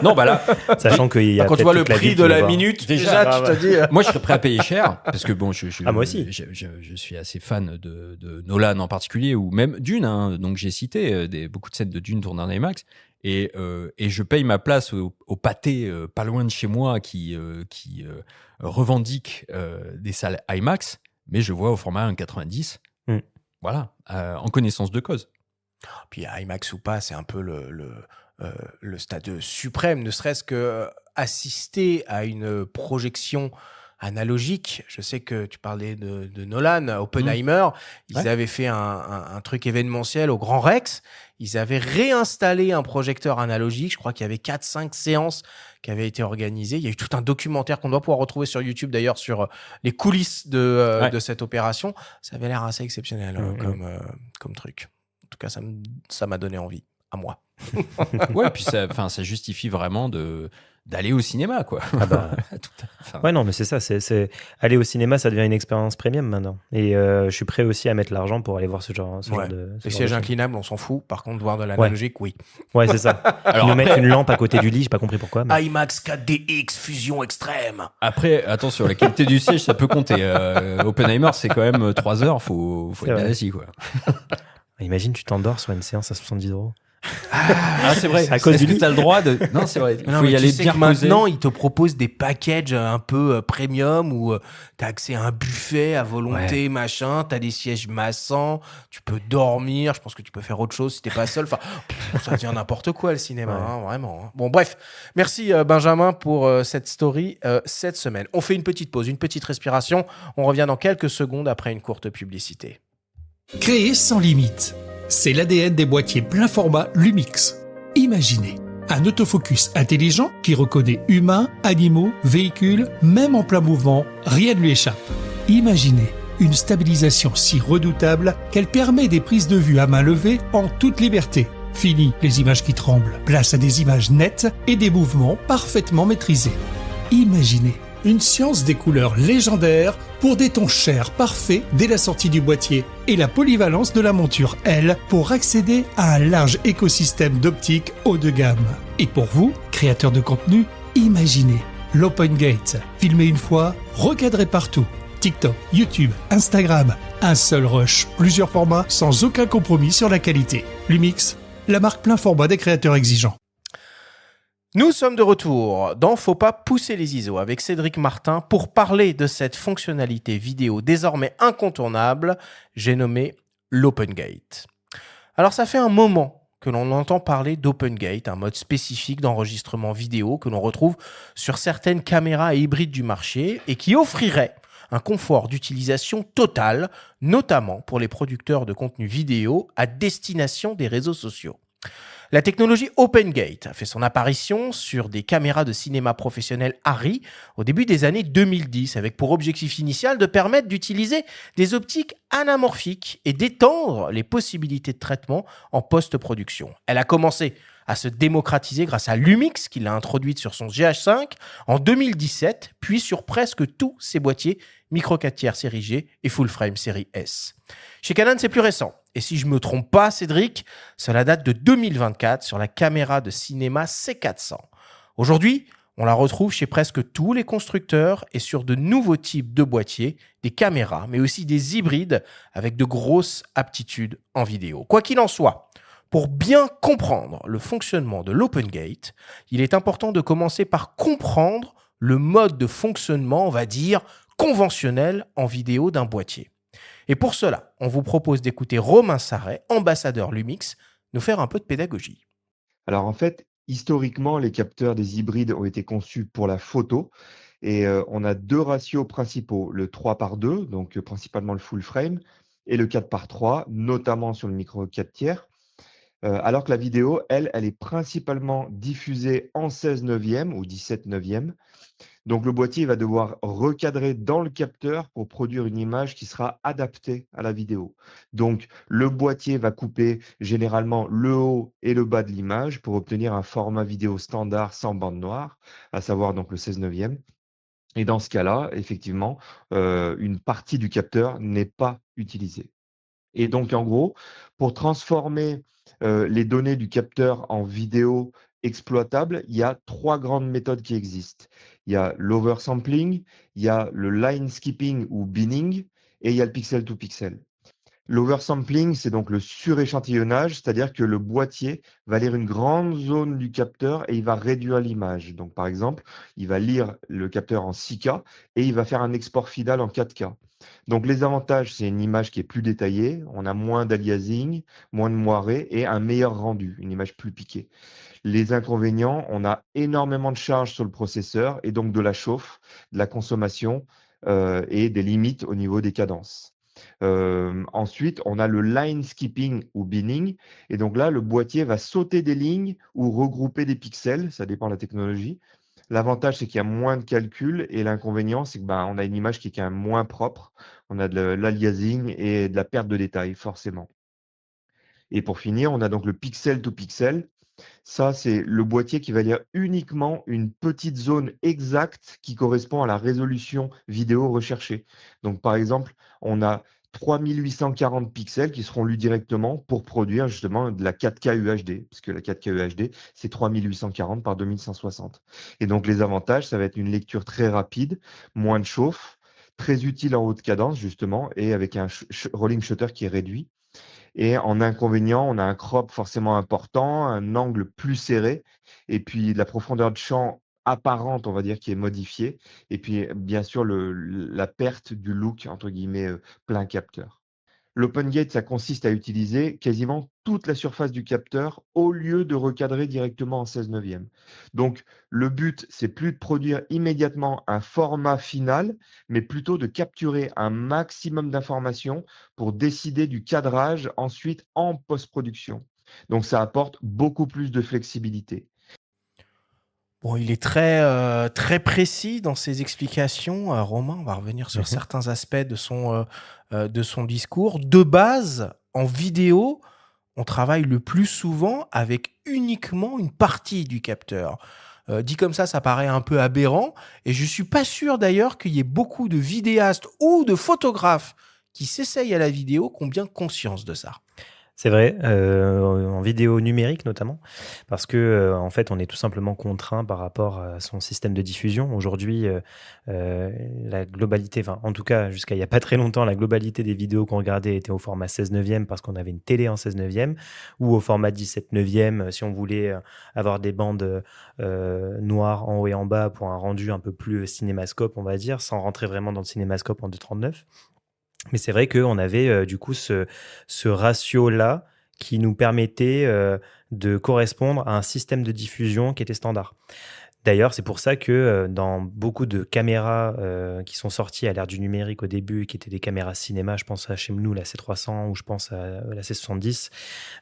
Non, bah là, Sachant qu'il y a Quand tu peut-être vois le toute la prix ville de qui va la voir. minute, Déjà, déjà, tu te dis. moi, je serais prêt à payer cher parce que bon, Ah, moi aussi. je suis assez fan de Nolan en particulier ou même Dune. Hein, donc j'ai cité beaucoup de scènes de Dune tournées en IMAX et je paye ma place au pâté pas loin de chez moi qui revendique des salles IMAX, mais je vois au format 1,90. Mm. Voilà, en connaissance de cause. Puis IMAX ou pas, c'est un peu le stade suprême, ne serait-ce que assister à une projection analogique. Je sais que tu parlais de Nolan, Oppenheimer. Ils Ouais. avaient fait un truc événementiel au Grand Rex. Ils avaient réinstallé un projecteur analogique. Je crois qu'il y avait 4-5 séances qui avaient été organisées. Il y a eu tout un documentaire qu'on doit pouvoir retrouver sur YouTube, d'ailleurs, sur les coulisses de cette opération. Ça avait l'air assez exceptionnel comme truc. En tout cas, ça m'a donné envie, à moi. Ouais, puis ça justifie vraiment d'aller au cinéma, quoi. Ah bah. Ouais, non, mais c'est ça. C'est aller au cinéma, ça devient une expérience premium maintenant. Et je suis prêt aussi à mettre l'argent pour aller voir ce genre de. Les sièges inclinables, on s'en fout. Par contre, voir de l'analogique, oui. Ouais, c'est ça. Alors, nous mettre une lampe à côté du lit, j'ai pas compris pourquoi. Mais... IMAX 4DX, fusion extrême. Après, attention, la qualité du siège, ça peut compter. Oppenheimer, c'est quand même 3 heures, faut être bien assis, quoi. Imagine, tu t'endors sur une séance à 70 €. Ah, c'est vrai. À cause du lit. T'as le droit de. Non, c'est vrai. Il Non, faut mais y aller tu sais bien que reposé. maintenant, ils te proposent des packages un peu premium où tu as accès à un buffet à volonté, machin. Tu as des sièges massants. Tu peux dormir. Je pense que tu peux faire autre chose si t'es pas seul. Enfin, ça devient n'importe quoi le cinéma, hein, vraiment. Hein. Bon, bref. Merci Benjamin pour cette story cette semaine. On fait une petite pause, une petite respiration. On revient dans quelques secondes après une courte publicité. Créer sans limite. C'est l'ADN des boîtiers plein format Lumix. Imaginez un autofocus intelligent qui reconnaît humains, animaux, véhicules, même en plein mouvement, rien ne lui échappe. Imaginez une stabilisation si redoutable qu'elle permet des prises de vue à main levée en toute liberté. Fini les images qui tremblent, place à des images nettes et des mouvements parfaitement maîtrisés. Imaginez une science des couleurs légendaires pour des tons chers parfaits dès la sortie du boîtier et la polyvalence de la monture, elle, pour accéder à un large écosystème d'optique haut de gamme. Et pour vous, créateurs de contenu, imaginez l'Open Gate, filmé une fois, recadré partout. TikTok, YouTube, Instagram, un seul rush, plusieurs formats sans aucun compromis sur la qualité. Lumix, la marque plein format des créateurs exigeants. Nous sommes de retour dans Faut pas pousser les ISO avec Cédric Martin pour parler de cette fonctionnalité vidéo désormais incontournable, j'ai nommé l'OpenGate. Alors ça fait un moment que l'on entend parler d'OpenGate, un mode spécifique d'enregistrement vidéo que l'on retrouve sur certaines caméras hybrides du marché et qui offrirait un confort d'utilisation total, notamment pour les producteurs de contenu vidéo à destination des réseaux sociaux. La technologie OpenGate a fait son apparition sur des caméras de cinéma professionnel Arri au début des années 2010 avec pour objectif initial de permettre d'utiliser des optiques anamorphiques et d'étendre les possibilités de traitement en post-production. Elle a commencé à se démocratiser grâce à Lumix qui l'a introduite sur son GH5 en 2017 puis sur presque tous ses boîtiers micro 4/3 série G et full frame série S. Chez Canon, c'est plus récent. Et si je me trompe pas, Cédric, cela date de 2024 sur la caméra de cinéma C400. Aujourd'hui, on la retrouve chez presque tous les constructeurs et sur de nouveaux types de boîtiers, des caméras, mais aussi des hybrides avec de grosses aptitudes en vidéo. Quoi qu'il en soit, pour bien comprendre le fonctionnement de l'OpenGate, il est important de commencer par comprendre le mode de fonctionnement, on va dire, conventionnel en vidéo d'un boîtier. Et pour cela, on vous propose d'écouter Romain Sarret, ambassadeur Lumix, nous faire un peu de pédagogie. Alors en fait, historiquement, les capteurs des hybrides ont été conçus pour la photo et on a 2 ratios principaux, le 3:2, donc principalement le full frame, et le 4:3, notamment sur le micro 4/3. Alors que la vidéo, elle est principalement diffusée en 16/9 ou 17/9. Donc le boîtier va devoir recadrer dans le capteur pour produire une image qui sera adaptée à la vidéo. Donc le boîtier va couper généralement le haut et le bas de l'image pour obtenir un format vidéo standard sans bande noire, à savoir donc le 16/9. Et dans ce cas-là, effectivement, une partie du capteur n'est pas utilisée. Et donc, en gros, pour transformer les données du capteur en vidéo exploitable, il y a 3 grandes méthodes qui existent. Il y a l'oversampling, il y a le line skipping ou binning, et il y a le pixel to pixel. L'oversampling, c'est donc le suréchantillonnage, c'est-à-dire que le boîtier va lire une grande zone du capteur et il va réduire l'image. Donc, par exemple, il va lire le capteur en 6K et il va faire un export final en 4K. Donc, les avantages, c'est une image qui est plus détaillée, on a moins d'aliasing, moins de moiré et un meilleur rendu, une image plus piquée. Les inconvénients, on a énormément de charges sur le processeur et donc de la chauffe, de la consommation et des limites au niveau des cadences. Ensuite, on a le line skipping ou binning. Et donc là, le boîtier va sauter des lignes ou regrouper des pixels. Ça dépend de la technologie. L'avantage, c'est qu'il y a moins de calculs. Et l'inconvénient, c'est que on a une image qui est quand même moins propre. On a de l'aliasing et de la perte de détails, forcément. Et pour finir, on a donc le pixel to pixel. Ça, c'est le boîtier qui va lire uniquement une petite zone exacte qui correspond à la résolution vidéo recherchée. Donc, par exemple, on a 3840 pixels qui seront lus directement pour produire justement de la 4K UHD, puisque la 4K UHD, c'est 3840 par 2160. Et donc, les avantages, ça va être une lecture très rapide, moins de chauffe, très utile en haute cadence, justement, et avec un rolling shutter qui est réduit. Et en inconvénient, on a un crop forcément important, un angle plus serré, et puis la profondeur de champ apparente, on va dire, qui est modifiée, et puis bien sûr la perte du look, entre guillemets, plein capteur. L'open gate, ça consiste à utiliser quasiment toute la surface du capteur au lieu de recadrer directement en 16/9. Donc, le but, c'est plus de produire immédiatement un format final, mais plutôt de capturer un maximum d'informations pour décider du cadrage ensuite en post-production. Donc, ça apporte beaucoup plus de flexibilité. Bon, il est très précis dans ses explications. Romain, on va revenir sur certains aspects de son discours. De base, en vidéo, on travaille le plus souvent avec uniquement une partie du capteur. Dit comme ça paraît un peu aberrant. Et je suis pas sûr d'ailleurs qu'il y ait beaucoup de vidéastes ou de photographes qui s'essayent à la vidéo qui ont bien conscience de ça. C'est vrai, en vidéo numérique notamment, parce que en fait, on est tout simplement contraint par rapport à son système de diffusion. Aujourd'hui, la globalité, enfin, en tout cas, jusqu'à il y a pas très longtemps, la globalité des vidéos qu'on regardait était au format 16/9 parce qu'on avait une télé en 16/9 ou au format 17/9 si on voulait avoir des bandes noires en haut et en bas pour un rendu un peu plus cinémascope, on va dire, sans rentrer vraiment dans le cinémascope en 2:39. Mais c'est vrai qu'on avait du coup ce ratio-là qui nous permettait de correspondre à un système de diffusion qui était standard. D'ailleurs, c'est pour ça que dans beaucoup de caméras qui sont sorties à l'ère du numérique au début, qui étaient des caméras cinéma, je pense à chez nous la C300 ou je pense à la C70,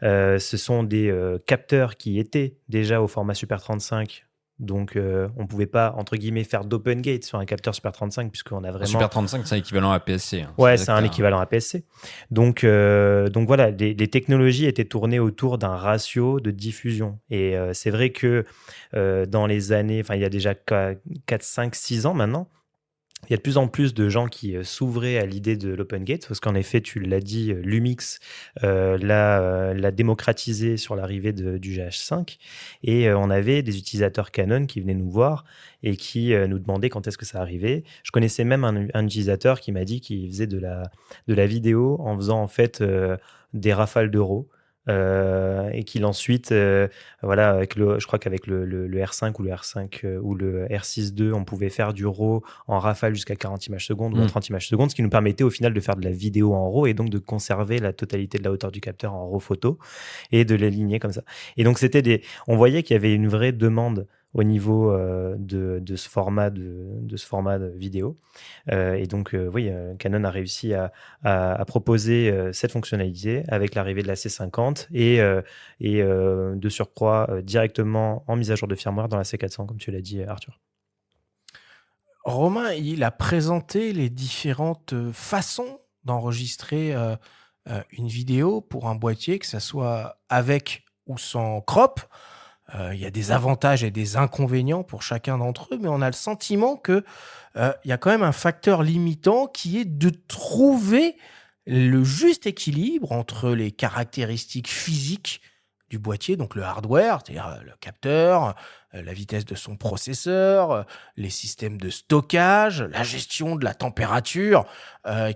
ce sont des capteurs qui étaient déjà au format Super 35. Donc, on ne pouvait pas, entre guillemets, faire d'open gate sur un capteur Super 35 puisqu'on a vraiment... Super 35, c'est un équivalent APS-C. Hein. Ouais, c'est un équivalent APS-C. Donc voilà, les technologies étaient tournées autour d'un ratio de diffusion. Et c'est vrai que dans les années, enfin il y a déjà 4, 5, 6 ans maintenant, il y a de plus en plus de gens qui s'ouvraient à l'idée de l'open gate parce qu'en effet, tu l'as dit, Lumix l'a démocratisé sur l'arrivée du GH5 et on avait des utilisateurs Canon qui venaient nous voir et qui nous demandaient quand est-ce que ça arrivait. Je connaissais même un utilisateur qui m'a dit qu'il faisait de la vidéo en faisant en fait des rafales de RAW. Et qu'il ensuite, voilà, je crois qu'avec le R5 ou le R5 ou le R6 II, on pouvait faire du RAW en rafale jusqu'à 40 images secondes ou à 30 images secondes, ce qui nous permettait au final de faire de la vidéo en RAW et donc de conserver la totalité de la hauteur du capteur en RAW photo et de l'aligner comme ça. Et donc on voyait qu'il y avait une vraie demande au niveau de ce format de vidéo. Et donc, oui, Canon a réussi à proposer cette fonctionnalité avec l'arrivée de la C50 et de surcroît directement en mise à jour de firmware dans la C400, comme tu l'as dit, Arthur. Romain, il a présenté les différentes façons d'enregistrer une vidéo pour un boîtier, que ça soit avec ou sans crop. Il y a des avantages et des inconvénients pour chacun d'entre eux, mais on a le sentiment que il y a quand même un facteur limitant qui est de trouver le juste équilibre entre les caractéristiques physiques du boîtier, donc le hardware, c'est-à-dire le capteur, la vitesse de son processeur, les systèmes de stockage, la gestion de la température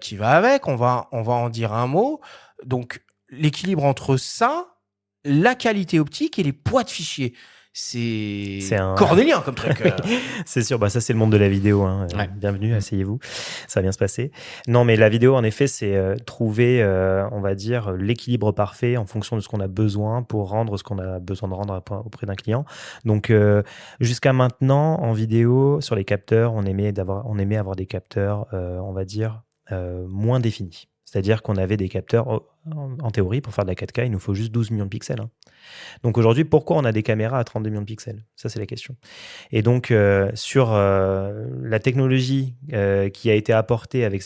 qui va avec. On va en dire un mot. Donc, l'équilibre entre ça, la qualité optique et les poids de fichiers. C'est cornélien comme truc. C'est sûr, ça c'est le monde de la vidéo. Hein. Ouais. Bienvenue, asseyez-vous, ça va bien se passer. Non, mais la vidéo, en effet, c'est trouver, on va dire, l'équilibre parfait en fonction de ce qu'on a besoin pour rendre ce qu'on a besoin de rendre auprès d'un client. Donc, jusqu'à maintenant, en vidéo, sur les capteurs, on aimait avoir des capteurs, on va dire, moins définis. C'est-à-dire qu'on avait des capteurs, en théorie, pour faire de la 4K, il nous faut juste 12 millions de pixels. Hein. Donc aujourd'hui, pourquoi on a des caméras à 32 millions de pixels? Ça, c'est la question. Et donc, sur la technologie qui a été apportée avec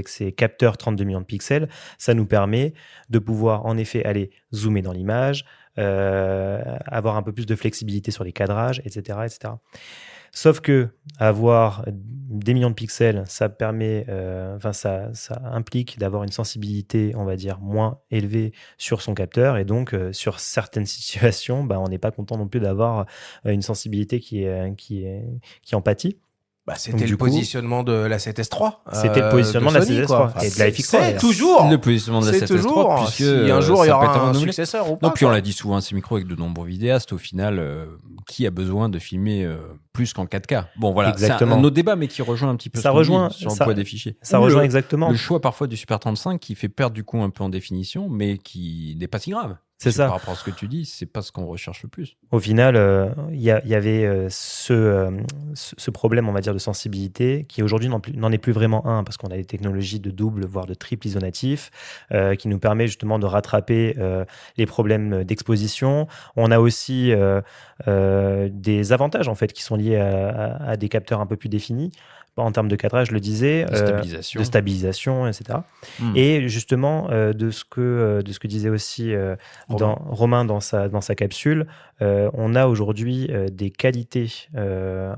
ces capteurs 32 millions de pixels, ça nous permet de pouvoir, en effet, aller zoomer dans l'image, avoir un peu plus de flexibilité sur les cadrages, etc., etc. Sauf que avoir des millions de pixels, ça permet, ça implique d'avoir une sensibilité, on va dire, moins élevée sur son capteur, et donc sur certaines situations, on n'est pas content non plus d'avoir une sensibilité qui en pâtit. C'était Donc, le positionnement de la 7S3. C'était le positionnement de la 7S3 et de la FX3. C'est toujours le positionnement de la 7S3, puisque si un jour il y ça peut aura être un renouvelé. successeur ou pas. Non, puis on l'a dit souvent à ces micros avec de nombreux vidéastes, au final, qui a besoin de filmer plus qu'en 4K? Bon, voilà, Exactement. C'est un autre débat, mais qui rejoint un petit peu Ça ce qu'on rejoint- dit sur le ça- poids des fichiers. Ça Ou rejoint exactement. le choix parfois du Super 35 qui fait perdre du coup un peu en définition, mais qui n'est pas si grave. C'est ça. Par rapport à ce que tu dis, c'est pas ce qu'on recherche le plus. Au final, il y avait ce problème, on va dire, de sensibilité, qui aujourd'hui n'en est plus vraiment un, parce qu'on a des technologies de double, voire de triple isonatif, qui nous permet justement de rattraper les problèmes d'exposition. On a aussi des avantages, en fait, qui sont liés à des capteurs un peu plus définis. En termes de cadrage, je le disais, De stabilisation, etc. Et justement, de ce que disait aussi Romain dans sa capsule, on a aujourd'hui des qualités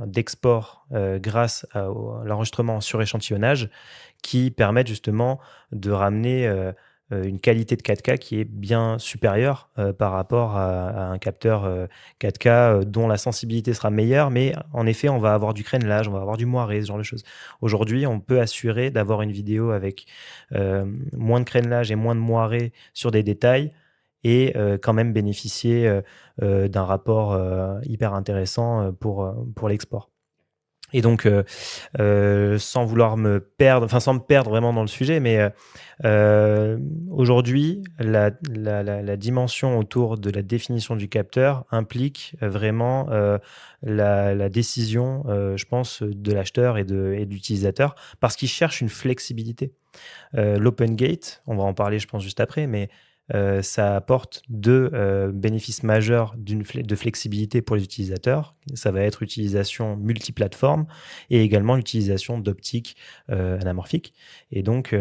d'export grâce à l'enregistrement sur échantillonnage qui permettent justement de ramener une qualité de 4K qui est bien supérieure par rapport à un capteur 4K dont la sensibilité sera meilleure, mais en effet, on va avoir du crénelage, on va avoir du moiré, ce genre de choses. Aujourd'hui, on peut assurer d'avoir une vidéo avec moins de crénelage et moins de moiré sur des détails et quand même bénéficier d'un rapport hyper intéressant pour l'export. Et donc, sans me perdre vraiment dans le sujet, mais aujourd'hui, la dimension autour de la définition du capteur implique vraiment la décision, je pense, de l'acheteur et de l'utilisateur, parce qu'il cherche une flexibilité. L'open gate, on va en parler, je pense, juste après, mais ça apporte deux bénéfices majeurs de flexibilité pour les utilisateurs. Ça va être l'utilisation multiplateforme et également l'utilisation d'optiques anamorphiques. Et donc,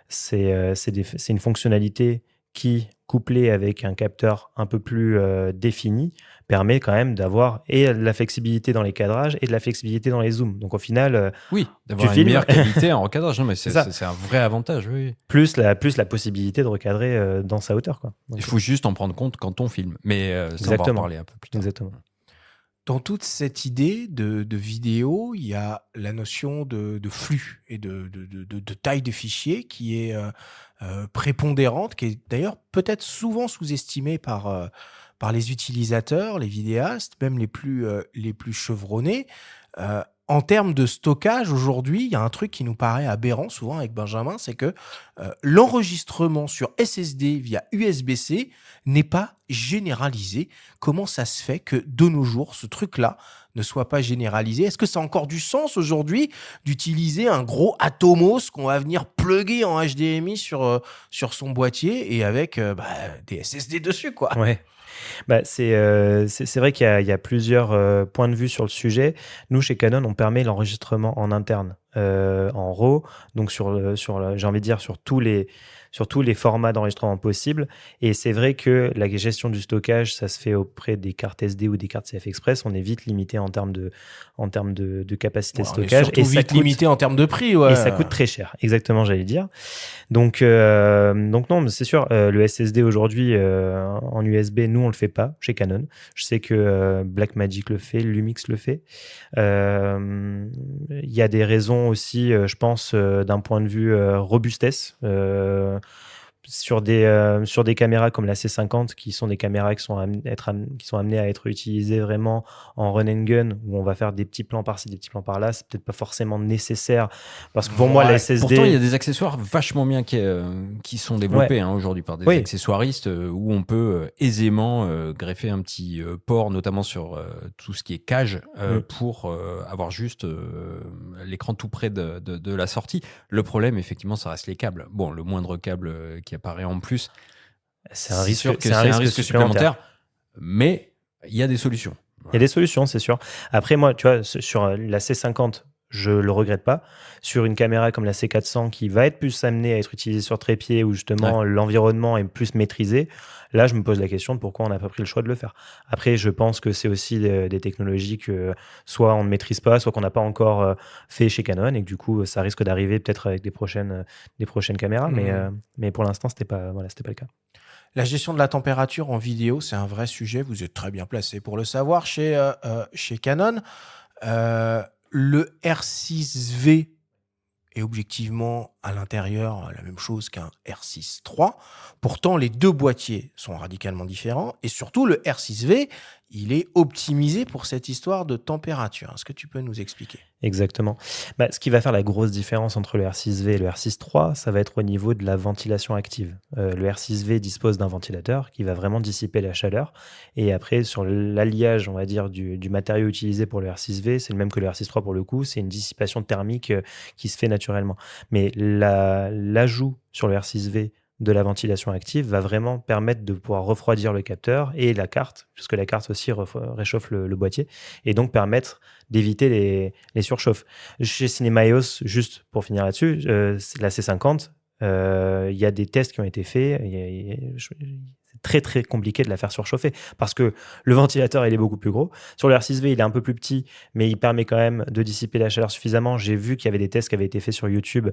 c'est une fonctionnalité qui, couplée avec un capteur un peu plus défini, permet quand même d'avoir et de la flexibilité dans les cadrages et de la flexibilité dans les zooms. Donc au final, oui, d'avoir une meilleure qualité en recadrage. Non, mais c'est un vrai avantage, oui. Plus la possibilité de recadrer dans sa hauteur, quoi. Donc, il faut juste en prendre compte quand on filme. Mais ça, on va en parler un peu plus tard. Exactement. Dans toute cette idée de vidéo, il y a la notion de flux et de taille de fichier qui est prépondérante, qui est d'ailleurs peut-être souvent sous-estimée par les utilisateurs, les vidéastes, même les plus chevronnés. En termes de stockage, aujourd'hui, il y a un truc qui nous paraît aberrant souvent avec Benjamin, c'est que l'enregistrement sur SSD via USB-C n'est pas généralisé. Comment ça se fait que de nos jours, ce truc-là ne soit pas généralisé? Est-ce que ça a encore du sens aujourd'hui d'utiliser un gros Atomos qu'on va venir plugger en HDMI sur son boîtier et avec des SSD dessus, quoi? Ouais. C'est vrai qu'il y a plusieurs points de vue sur le sujet. Nous, chez Canon, on permet l'enregistrement en interne en RAW, donc j'ai envie de dire sur tous les formats d'enregistrement possibles. Et c'est vrai que la gestion du stockage, ça se fait auprès des cartes SD ou des cartes CF Express. On est vite limité en termes de capacité de On est stockage. surtout Et ça vite coûte, limité en termes de prix. Ouais. et ça coûte très cher, exactement, j'allais dire. Donc non, mais c'est sûr, le SSD aujourd'hui en USB, nous, on le fait pas chez Canon. Je sais que Blackmagic le fait, Lumix le fait. Il y a des raisons aussi, je pense, d'un point de vue robustesse. Sur des caméras comme la C50, qui sont des caméras qui sont amenées à être utilisées vraiment en run and gun, où on va faire des petits plans par-ci, des petits plans par-là, c'est peut-être pas forcément nécessaire. Parce que pour moi, la SSD... Pourtant, il y a des accessoires vachement bien qui sont développés aujourd'hui par des accessoiristes où on peut aisément greffer un petit port, notamment sur tout ce qui est cage, pour avoir juste l'écran tout près de la sortie. Le problème, effectivement, ça reste les câbles. Bon, le moindre câble qui apparaît en plus, c'est un risque, c'est un risque supplémentaire, mais il y a des solutions. Il y a des solutions, c'est sûr. Après, moi, tu vois, sur la C50, je le regrette pas. Sur une caméra comme la C400 qui va être plus amenée à être utilisée sur trépied, où justement l'environnement est plus maîtrisé, là, je me pose la question de pourquoi on n'a pas pris le choix de le faire. Après, je pense que c'est aussi des technologies que soit on ne maîtrise pas, soit qu'on n'a pas encore fait chez Canon, et que du coup, ça risque d'arriver peut-être avec des prochaines caméras, mais pour l'instant, c'était pas le cas. La gestion de la température en vidéo, c'est un vrai sujet. Vous êtes très bien placé pour le savoir chez Canon. Le R6V est objectivement à l'intérieur la même chose qu'un R6 III. Pourtant, les deux boîtiers sont radicalement différents. Et surtout, le R6V, il est optimisé pour cette histoire de température. Est-ce que tu peux nous expliquer ? Exactement. Ce qui va faire la grosse différence entre le R6V et le R6 III, ça va être au niveau de la ventilation active. Le R6V dispose d'un ventilateur qui va vraiment dissiper la chaleur. Et après, sur l'alliage, on va dire, du matériau utilisé pour le R6V, c'est le même que le R6 III pour le coup, c'est une dissipation thermique qui se fait naturellement. Mais l'ajout sur le R6V de la ventilation active va vraiment permettre de pouvoir refroidir le capteur et la carte, puisque la carte aussi réchauffe le boîtier, et donc permettre d'éviter les surchauffes. Chez Cinemaios, juste pour finir là-dessus, la C50, il y a des tests qui ont été faits. C'est très très compliqué de la faire surchauffer parce que le ventilateur il est beaucoup plus gros. Sur le R6V il est un peu plus petit, mais il permet quand même de dissiper la chaleur suffisamment. J'ai vu qu'il y avait des tests qui avaient été faits sur YouTube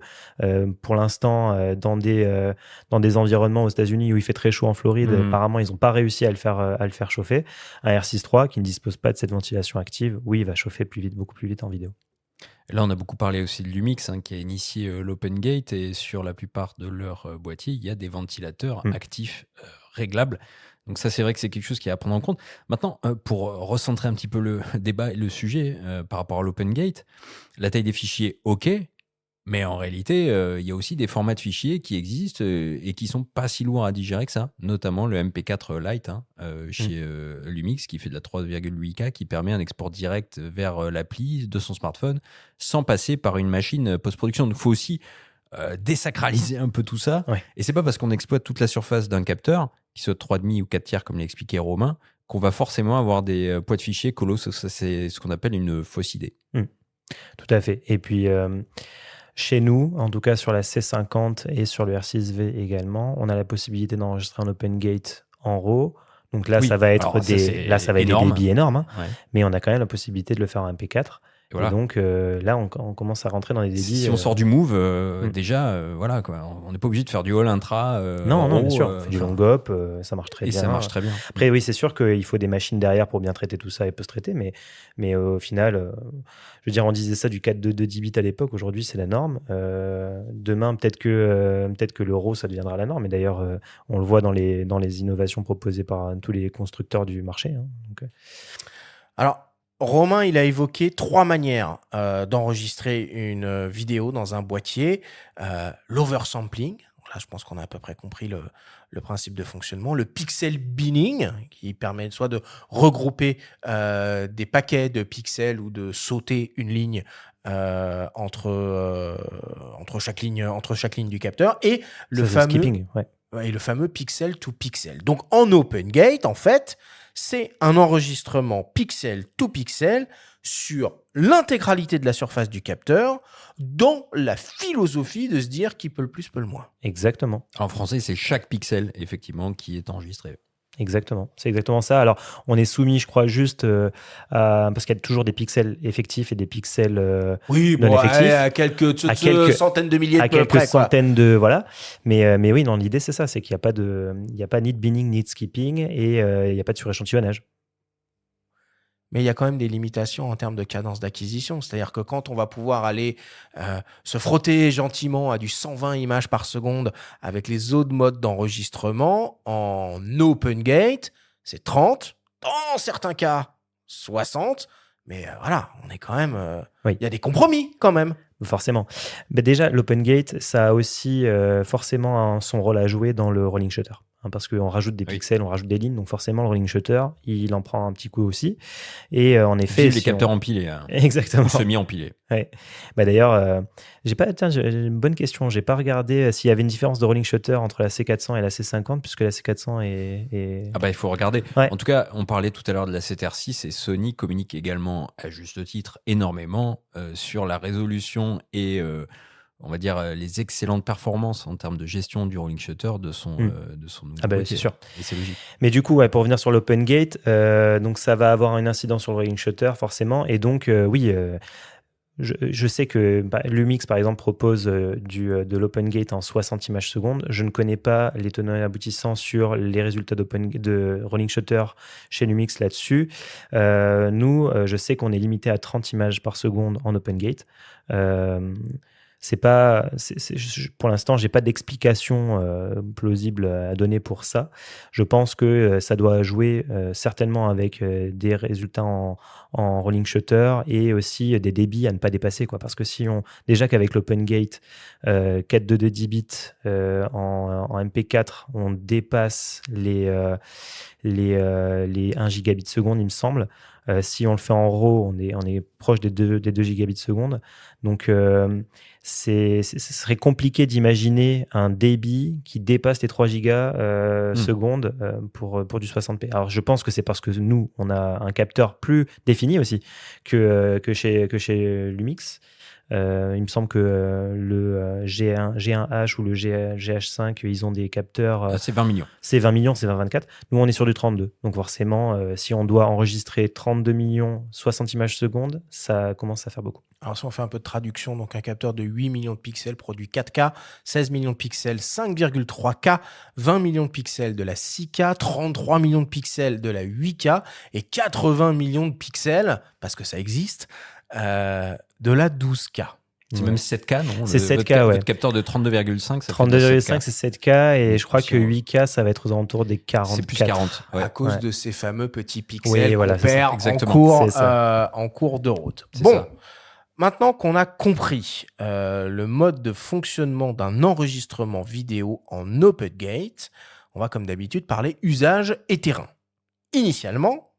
pour l'instant dans des environnements aux États-Unis où il fait très chaud en Floride. Apparemment ils n'ont pas réussi à le faire chauffer. Un R6 III qui ne dispose pas de cette ventilation active, oui, il va chauffer plus vite, beaucoup plus vite en vidéo. Là, on a beaucoup parlé aussi de Lumix, qui a initié l'OpenGate, et sur la plupart de leurs boîtiers, il y a des ventilateurs actifs réglables. Donc ça, c'est vrai que c'est quelque chose qui est à prendre en compte. Maintenant, pour recentrer un petit peu le débat et le sujet par rapport à l'OpenGate, la taille des fichiers, ok, mais en réalité, il y a aussi des formats de fichiers qui existent et qui sont pas si lourds à digérer que ça, notamment le MP4 Lite chez Lumix, qui fait de la 3,8K, qui permet un export direct vers l'appli de son smartphone sans passer par une machine post-production. Il faut aussi désacraliser un peu tout ça. Ouais. Et c'est pas parce qu'on exploite toute la surface d'un capteur, qui soit 3,5 ou 4 tiers, comme l'a expliqué Romain, qu'on va forcément avoir des poids de fichiers colosses. Ça, c'est ce qu'on appelle une fausse idée. Tout à fait. Et puis... chez nous, en tout cas sur la C50 et sur le R6V également, on a la possibilité d'enregistrer un OpenGate en RAW. Donc là, ça va être des débits énormes, mais on a quand même la possibilité de le faire en MP4. Et, voilà. Et donc là, on commence à rentrer dans les débits. Si on sort du Move, déjà, voilà, quoi. On n'est pas obligé de faire du all intra. Non, bien sûr. On fait du long hop, ça marche très bien. Et ça marche très bien. Après, oui, c'est sûr qu'il faut des machines derrière pour bien traiter tout ça et post-traiter, mais au final, je veux dire, on disait ça du 4.2 10 bits à l'époque. Aujourd'hui, c'est la norme. Demain, peut-être que le RAW, ça deviendra la norme. Et d'ailleurs, on le voit dans les innovations proposées par tous les constructeurs du marché. Donc, alors, Romain, il a évoqué 3 manières d'enregistrer une vidéo dans un boîtier. L'oversampling, là je pense qu'on a à peu près compris le principe de fonctionnement. Le pixel binning, qui permet soit de regrouper des paquets de pixels ou de sauter une ligne entre chaque ligne du capteur. Et le fameux skipping, et le fameux pixel to pixel. Donc en OpenGate, en fait, c'est un enregistrement pixel to pixel sur l'intégralité de la surface du capteur dans la philosophie de se dire qui peut le plus, peut le moins. Exactement. En français, c'est chaque pixel, effectivement, qui est enregistré. Exactement, c'est exactement ça. Alors, on est soumis, je crois, juste parce qu'il y a toujours des pixels effectifs et des pixels Oui, non effectifs. à quelques centaines de milliers à de peu quelques près, quoi. centaines de voilà. Mais oui, non, l'idée c'est ça, c'est qu'il n'y a pas ni de binning ni de skipping et il n'y a pas de suréchantillonnage. Mais il y a quand même des limitations en termes de cadence d'acquisition. C'est-à-dire que quand on va pouvoir aller se frotter gentiment à du 120 images par seconde avec les autres modes d'enregistrement en open gate, c'est 30, dans certains cas 60, mais voilà, on est quand même... Oui. Il y a des compromis quand même. Forcément. Mais déjà, l'open gate, ça a aussi forcément son rôle à jouer dans le rolling shutter. Parce qu'on rajoute des pixels, on rajoute des lignes, donc forcément le rolling shutter, il en prend un petit coup aussi. Et en effet, les capteurs empilés, exactement, semi-empilés. Ouais. Bah, d'ailleurs, j'ai une bonne question. J'ai pas regardé s'il y avait une différence de rolling shutter entre la C400 et la C50, puisque la C400 est... Ah bah il faut regarder. Ouais. En tout cas, on parlait tout à l'heure de la CTR6 et Sony communique également, à juste titre, énormément sur la résolution et on va dire les excellentes performances en termes de gestion du rolling shutter de son nouveau Ah bah, boîtier. c'est sûr. Et c'est logique. Mais du coup, pour revenir sur l'open gate, donc ça va avoir une incidence sur le rolling shutter forcément. Et donc, oui, je sais que Lumix, par exemple, propose de l'open gate en 60 images secondes. Je ne connais pas les tenants et aboutissants sur les résultats de rolling shutter chez Lumix là-dessus. Nous, je sais qu'on est limité à 30 images par seconde en open gate. Pour l'instant, j'ai pas d'explication plausible à donner pour ça. Je pense que ça doit jouer certainement avec des résultats en rolling shutter et aussi des débits à ne pas dépasser, quoi. Parce que déjà qu'avec l'open gate 422 10 bits en MP4, on dépasse les 1 gigabit seconde, il me semble. Si on le fait en RAW, on est proche des 2 gigabits seconde. Donc, ce serait compliqué d'imaginer un débit qui dépasse les 3 gigas secondes pour du 60p. Alors, je pense que c'est parce que nous, on a un capteur plus défini aussi que chez Lumix. Il me semble que le G1H ou le GH5, ils ont des capteurs. C'est 20 millions. C'est 20 millions, c'est 20-24. Nous, on est sur du 32. Donc forcément, si on doit enregistrer 32 millions, 60 images secondes, ça commence à faire beaucoup. Alors si on fait un peu de traduction, donc un capteur de 8 millions de pixels produit 4K, 16 millions de pixels 5,3K, 20 millions de pixels de la 6K, 33 millions de pixels de la 8K et 80 millions de pixels, parce que ça existe, de la 12K. C'est même 7K, non? C'est 7K, ouais. Votre capteur de 32,5, ça 32,5, c'est 7K, et je crois que 8K, ça va être aux alentours des 40. C'est plus 40. Ouais. À cause de ces fameux petits pixels voilà, qu'on perd en cours de route. Bon, maintenant qu'on a compris le mode de fonctionnement d'un enregistrement vidéo en open gate, on va comme d'habitude parler usage et terrain. Initialement,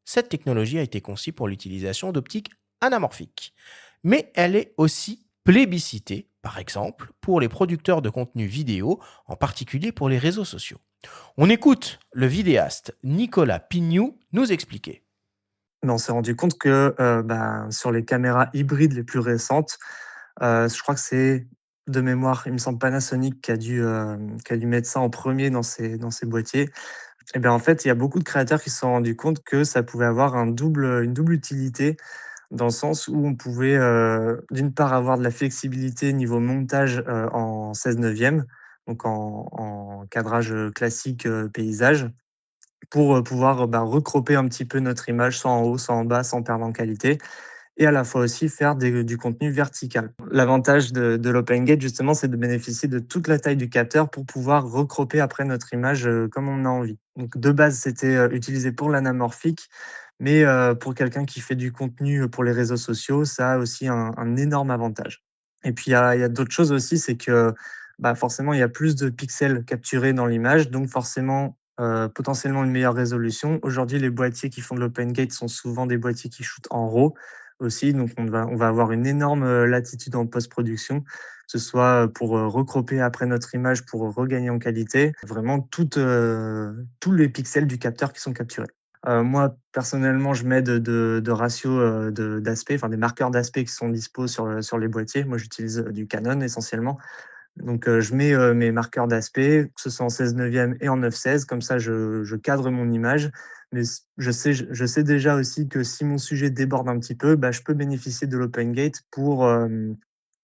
cette technologie a été conçue pour l'utilisation d'optiques anamorphiques. Mais elle est aussi plébiscitée, par exemple, pour les producteurs de contenu vidéo, en particulier pour les réseaux sociaux. On écoute le vidéaste Nicolas Pignou nous expliquer. On s'est rendu compte que sur les caméras hybrides les plus récentes, je crois que c'est de mémoire, il me semble Panasonic qui a dû mettre ça en premier dans ses boîtiers. Et bien en fait, il y a beaucoup de créateurs qui se sont rendus compte que ça pouvait avoir une double utilité, dans le sens où on pouvait d'une part avoir de la flexibilité niveau montage en 16/9, donc en cadrage classique paysage, pour pouvoir recropper un petit peu notre image, soit en haut, soit en bas, sans perdre en qualité, et à la fois aussi faire du contenu vertical. L'avantage de l'Open Gate, justement, c'est de bénéficier de toute la taille du capteur pour pouvoir recropper après notre image comme on a envie. Donc de base, c'était utilisé pour l'anamorphique, mais pour quelqu'un qui fait du contenu pour les réseaux sociaux, ça a aussi un énorme avantage. Et puis, il y a d'autres choses aussi, c'est que forcément, il y a plus de pixels capturés dans l'image, donc forcément, potentiellement une meilleure résolution. Aujourd'hui, les boîtiers qui font de l'Open Gate sont souvent des boîtiers qui shootent en RAW aussi, donc on va avoir une énorme latitude en post-production, que ce soit pour recropper après notre image, pour regagner en qualité, vraiment tous les pixels du capteur qui sont capturés. Moi, personnellement, je mets de ratios d'aspect, enfin des marqueurs d'aspect qui sont dispo sur les boîtiers. Moi, j'utilise du Canon essentiellement. Donc, je mets mes marqueurs d'aspect, que ce soit en 16/9 et en 9/16. Comme ça, je cadre mon image. Mais je sais déjà aussi que si mon sujet déborde un petit peu, bah, je peux bénéficier de l'open gate pour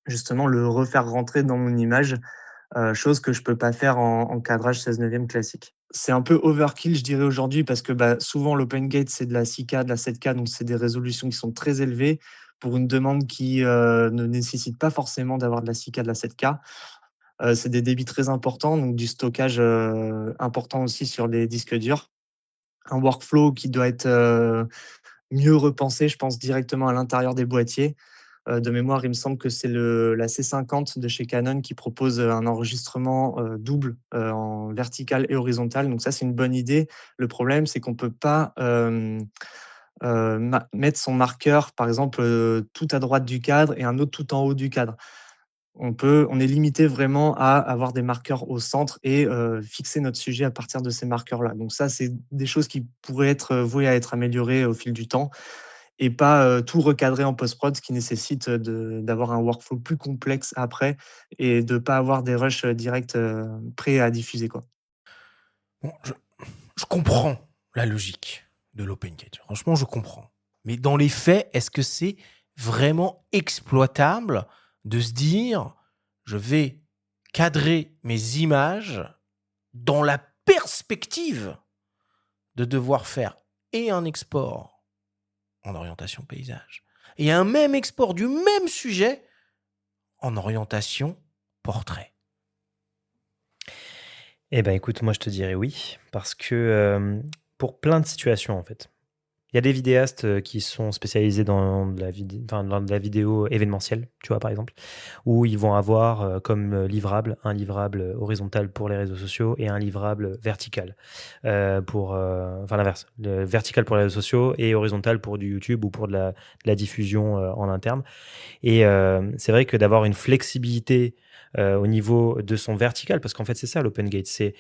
justement le refaire rentrer dans mon image, chose que je peux pas faire en cadrage 16/9 classique. C'est un peu overkill, je dirais aujourd'hui, parce que, bah, souvent l'open gate, c'est de la 6K, de la 7K, donc c'est des résolutions qui sont très élevées pour une demande qui, ne nécessite pas forcément d'avoir de la 6K, de la 7K. C'est des débits très importants, donc du stockage, important aussi sur les disques durs. Un workflow qui doit être, mieux repensé, je pense, directement à l'intérieur des boîtiers. De mémoire, il me semble que c'est la C50 de chez Canon qui propose un enregistrement double en vertical et horizontal. Donc ça, c'est une bonne idée. Le problème, c'est qu'on ne peut pas mettre son marqueur, par exemple, tout à droite du cadre et un autre tout en haut du cadre. On est limité vraiment à avoir des marqueurs au centre et fixer notre sujet à partir de ces marqueurs-là. Donc ça, c'est des choses qui pourraient être vouées à être améliorées au fil du temps et pas tout recadrer en post-prod, ce qui nécessite d'avoir un workflow plus complexe après et de pas avoir des rushs directs prêts à diffuser, quoi. Bon, je comprends la logique de l'OpenGate. Franchement, je comprends. Mais dans les faits, est-ce que c'est vraiment exploitable de se dire, je vais cadrer mes images dans la perspective de devoir faire et un export en orientation paysage et un même export du même sujet en orientation portrait? Eh ben, écoute, moi, je te dirais oui, parce que pour plein de situations, en fait. Il y a des vidéastes qui sont spécialisés dans dans de la vidéo événementielle, tu vois, par exemple, où ils vont avoir comme livrable un livrable horizontal pour les réseaux sociaux et un livrable vertical enfin l'inverse, le vertical pour les réseaux sociaux et horizontal pour du YouTube ou pour de la diffusion en interne. Et c'est vrai que d'avoir une flexibilité au niveau de son vertical, parce qu'en fait, c'est ça l'open gate. C'est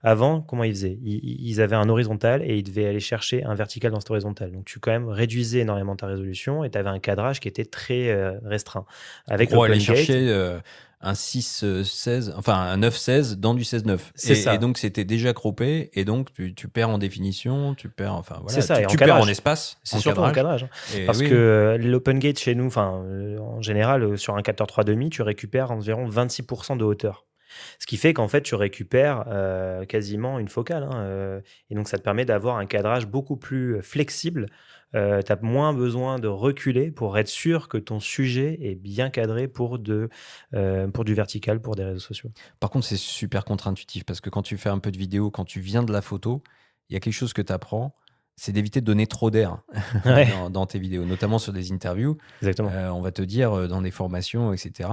avant, comment ils faisaient? Ils avaient un horizontal et ils devaient aller chercher un vertical dans cet horizontal. Donc, tu quand même réduisais énormément ta résolution et tu avais un cadrage qui était très restreint. Avec Pour aller l'open gate, chercher un 6-16, enfin un 9-16 dans du 16-9. C'est ça. Et donc c'était déjà croppé, et donc tu perds en définition, tu perds, enfin voilà, C'est ça, et en tu perds en cadrage. espace, C'est en surtout en cadrage. cadrage, hein. Et Parce oui, que l'open gate chez nous, en général, sur un capteur 3,5, tu récupères environ 26% de hauteur. Ce qui fait qu'en fait, tu récupères quasiment une focale, hein, et donc ça te permet d'avoir un cadrage beaucoup plus flexible. Tu as moins besoin de reculer pour être sûr que ton sujet est bien cadré pour du vertical, pour des réseaux sociaux. Par contre, c'est super contre-intuitif parce que quand tu fais un peu de vidéo, quand tu viens de la photo, il y a quelque chose que tu apprends, c'est d'éviter de donner trop d'air Ouais, dans tes vidéos, notamment sur des interviews. exactement. On va te dire dans des formations, etc.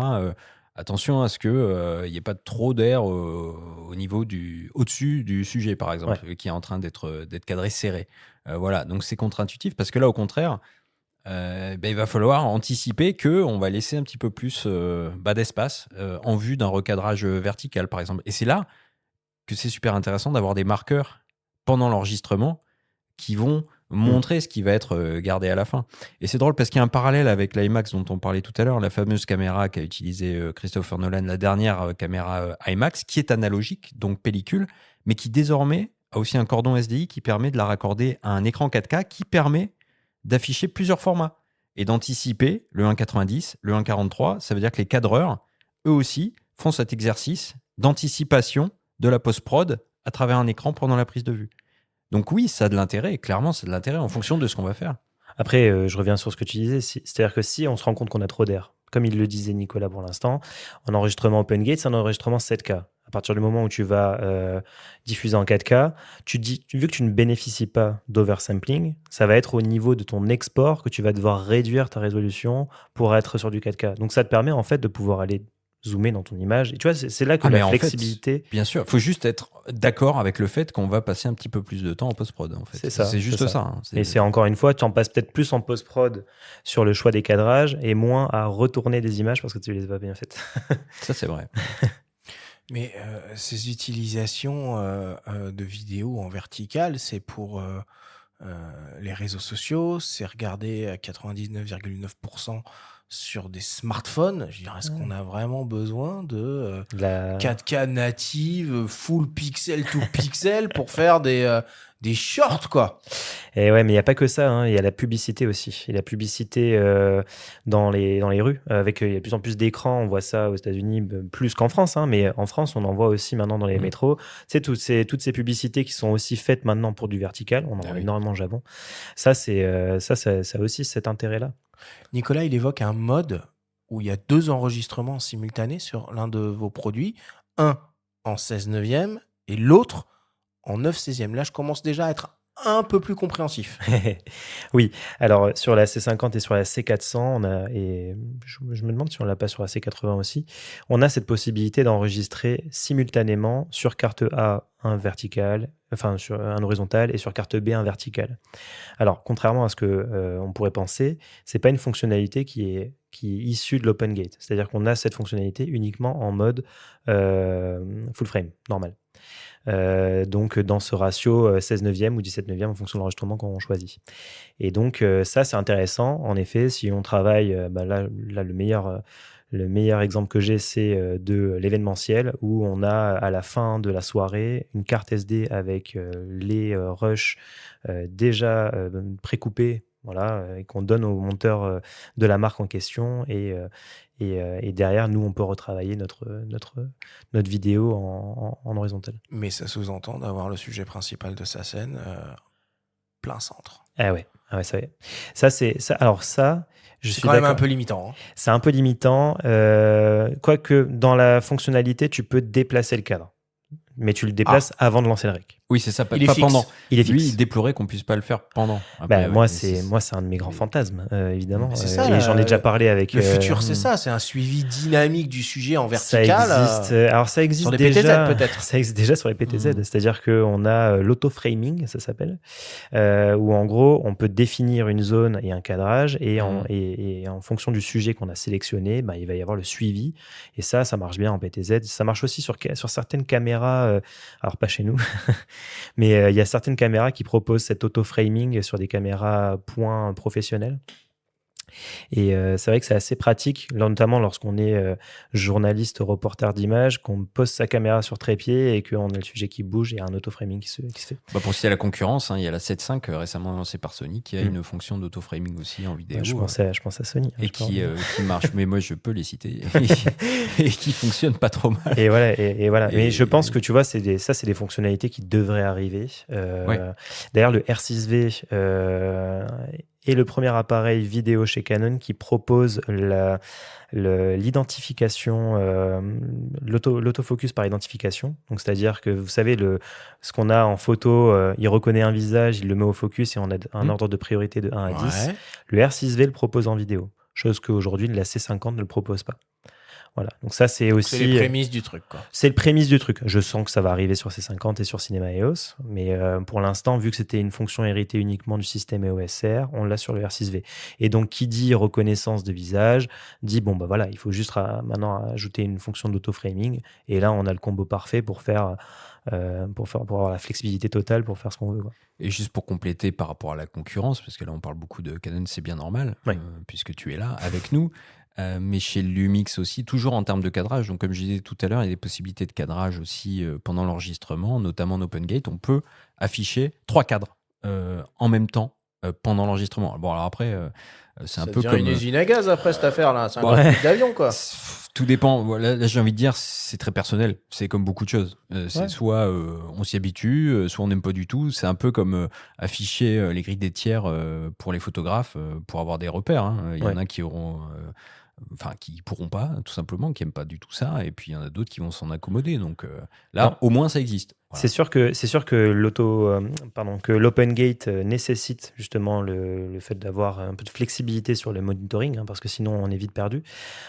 Attention à ce que il n'y ait pas trop d'air au niveau au-dessus du sujet, par exemple, qui est en train d'être cadré serré. Voilà, donc c'est contre-intuitif parce que là, au contraire, il va falloir anticiper qu'on va laisser un petit peu plus d'espace en vue d'un recadrage vertical, par exemple. Et c'est là que c'est super intéressant d'avoir des marqueurs pendant l'enregistrement qui vont montrer ce qui va être gardé à la fin. Et c'est drôle parce qu'il y a un parallèle avec l'IMAX dont on parlait tout à l'heure, la fameuse caméra qu'a utilisée Christopher Nolan, la dernière caméra IMAX, qui est analogique, donc pellicule, mais qui désormais a aussi un cordon SDI qui permet de la raccorder à un écran 4K qui permet d'afficher plusieurs formats et d'anticiper le 1.90, le 1.43. Ça veut dire que les cadreurs, eux aussi, font cet exercice d'anticipation de la post-prod à travers un écran pendant la prise de vue. Donc oui, ça a de l'intérêt, clairement, ça a de l'intérêt en fonction de ce qu'on va faire. Après, je reviens sur ce que tu disais, c'est-à-dire que si on se rend compte qu'on a trop d'air, comme il le disait Nicolas pour l'instant, en enregistrement open gate, c'est un enregistrement 7K. À partir du moment où tu vas diffuser en 4K, vu que tu ne bénéficies pas d'oversampling, ça va être au niveau de ton export que tu vas devoir réduire ta résolution pour être sur du 4K. Donc ça te permet en fait de pouvoir aller zoomer dans ton image. Et tu vois, c'est là que mais la en fait, flexibilité... bien sûr, il faut juste être d'accord avec le fait qu'on va passer un petit peu plus de temps en post-prod. En fait. C'est ça. C'est juste ça. Hein. Et c'est encore une fois, tu en passes peut-être plus en post-prod sur le choix des cadrages et moins à retourner des images parce que tu les as pas bien faites. Ça, c'est vrai. Mais ces utilisations de vidéos en verticale, c'est pour les réseaux sociaux, c'est regardé à 99,9% sur des smartphones. Je dirais, est-ce qu'on a vraiment besoin de La... 4K native, full pixel to pixel pour faire des shorts, quoi? Et ouais, mais il n'y a pas que ça, hein. Il y a la publicité aussi. Et la publicité dans les rues, avec il y a de plus en plus d'écrans. On voit ça aux États-Unis plus qu'en France, hein, mais en France, on en voit aussi maintenant dans les métros. Tu sais, toutes ces publicités qui sont aussi faites maintenant pour du vertical. On en voit énormément au Japon. Ça a aussi cet intérêt-là. Nicolas, il évoque un mode où il y a 2 enregistrements simultanés sur l'un de vos produits, un en 16/9 et l'autre en 9/16. Là, je commence déjà à être un peu plus compréhensif. Oui, alors sur la C50 et sur la C400, et je me demande si on l'a pas sur la C80 aussi, on a cette possibilité d'enregistrer simultanément sur carte A un vertical, enfin sur un horizontal, et sur carte B un vertical. Alors, contrairement à ce que on pourrait penser, c'est pas une fonctionnalité qui est issue de l'OpenGate. C'est-à-dire qu'on a cette fonctionnalité uniquement en mode full frame, normal. Donc dans ce ratio 16/9 ou 17/9 en fonction de l'enregistrement qu'on choisit. Et donc ça, c'est intéressant. En effet, si on travaille, là le meilleur exemple que j'ai, c'est de l'événementiel, où on a à la fin de la soirée une carte SD avec les rushs déjà précoupés, voilà, et qu'on donne au monteur de la marque en question. Et derrière, nous, on peut retravailler notre vidéo en horizontal. Mais ça sous-entend d'avoir le sujet principal de sa scène plein centre. Ah ouais, ça, alors ça, je suis quand même d'accord. un peu limitant. Hein. C'est un peu limitant. Quoique, dans la fonctionnalité, tu peux déplacer le cadre. Mais tu le déplaces avant de lancer le rec. Oui, c'est ça, pas Il est fixe. pendant. Il est Lui, fixe. il déplorait qu'on puisse pas le faire pendant. Après, moi, c'est un de mes grands fantasmes, évidemment. C'est ça, et j'en ai déjà parlé avec... Le futur, c'est ça, c'est un suivi dynamique du sujet en vertical. Ça existe. Alors, ça existe sur les déjà, PTZ, peut-être. Ça existe déjà sur les PTZ. C'est-à-dire qu'on a l'auto-framing, ça s'appelle, où en gros, on peut définir une zone et un cadrage, et en fonction du sujet qu'on a sélectionné, il va y avoir le suivi. Et ça marche bien en PTZ. Ça marche aussi sur certaines caméras, alors pas chez nous, mais il y a certaines caméras qui proposent cet auto-framing sur des caméras point professionnelles. Et c'est vrai que c'est assez pratique, notamment lorsqu'on est journaliste, reporter d'image, qu'on pose sa caméra sur trépied et qu'on a le sujet qui bouge et un auto-framing qui se fait. Pour citer la concurrence, il y a la 7.5 récemment lancée par Sony qui a une fonction d'auto-framing aussi en vidéo. Je pense à Sony. Et qui marche, mais moi je peux les citer, et qui fonctionne pas trop mal. Et voilà. Mais je pense que tu vois, c'est des fonctionnalités qui devraient arriver. D'ailleurs, le R6V est le premier appareil vidéo chez Canon qui propose l'identification, l'autofocus par identification. Donc, c'est-à-dire que vous savez, ce qu'on a en photo, il reconnaît un visage, il le met au focus et on a un ordre de priorité de 1 à 10. Le R6V le propose en vidéo, chose qu'aujourd'hui la C50 ne le propose pas. Voilà. Donc ça, c'est aussi... C'est les prémices du truc, quoi. C'est le prémisse du truc. Je sens que ça va arriver sur C50 et sur Cinema EOS, mais pour l'instant, vu que c'était une fonction héritée uniquement du système EOS R, on l'a sur le R6V. Et donc, qui dit reconnaissance de visage, dit, voilà, il faut juste maintenant ajouter une fonction d'auto-framing, et là, on a le combo parfait pour avoir la flexibilité totale pour faire ce qu'on veut, quoi. Et juste pour compléter par rapport à la concurrence, parce que là, on parle beaucoup de Canon, c'est bien normal, puisque tu es là avec nous. Mais chez Lumix aussi, toujours en termes de cadrage. Donc, comme je disais tout à l'heure, il y a des possibilités de cadrage aussi pendant l'enregistrement, notamment en OpenGate. On peut afficher 3 cadres en même temps pendant l'enregistrement. Bon, alors après, c'est un peu comme une usine à gaz après cette affaire-là. C'est un grand truc d'avion, quoi. Tout dépend. Voilà, là, j'ai envie de dire, c'est très personnel. C'est comme beaucoup de choses. Soit on s'y habitue, soit on n'aime pas du tout. C'est un peu comme afficher les grilles des tiers pour les photographes pour avoir des repères. Hein. Il y en a qui auront... qui pourront pas, tout simplement, qui aiment pas du tout ça, et puis il y en a d'autres qui vont s'en accommoder. Donc là, au moins, ça existe. Voilà. C'est sûr que l'OpenGate nécessite justement le fait d'avoir un peu de flexibilité sur le monitoring, parce que sinon on est vite perdu.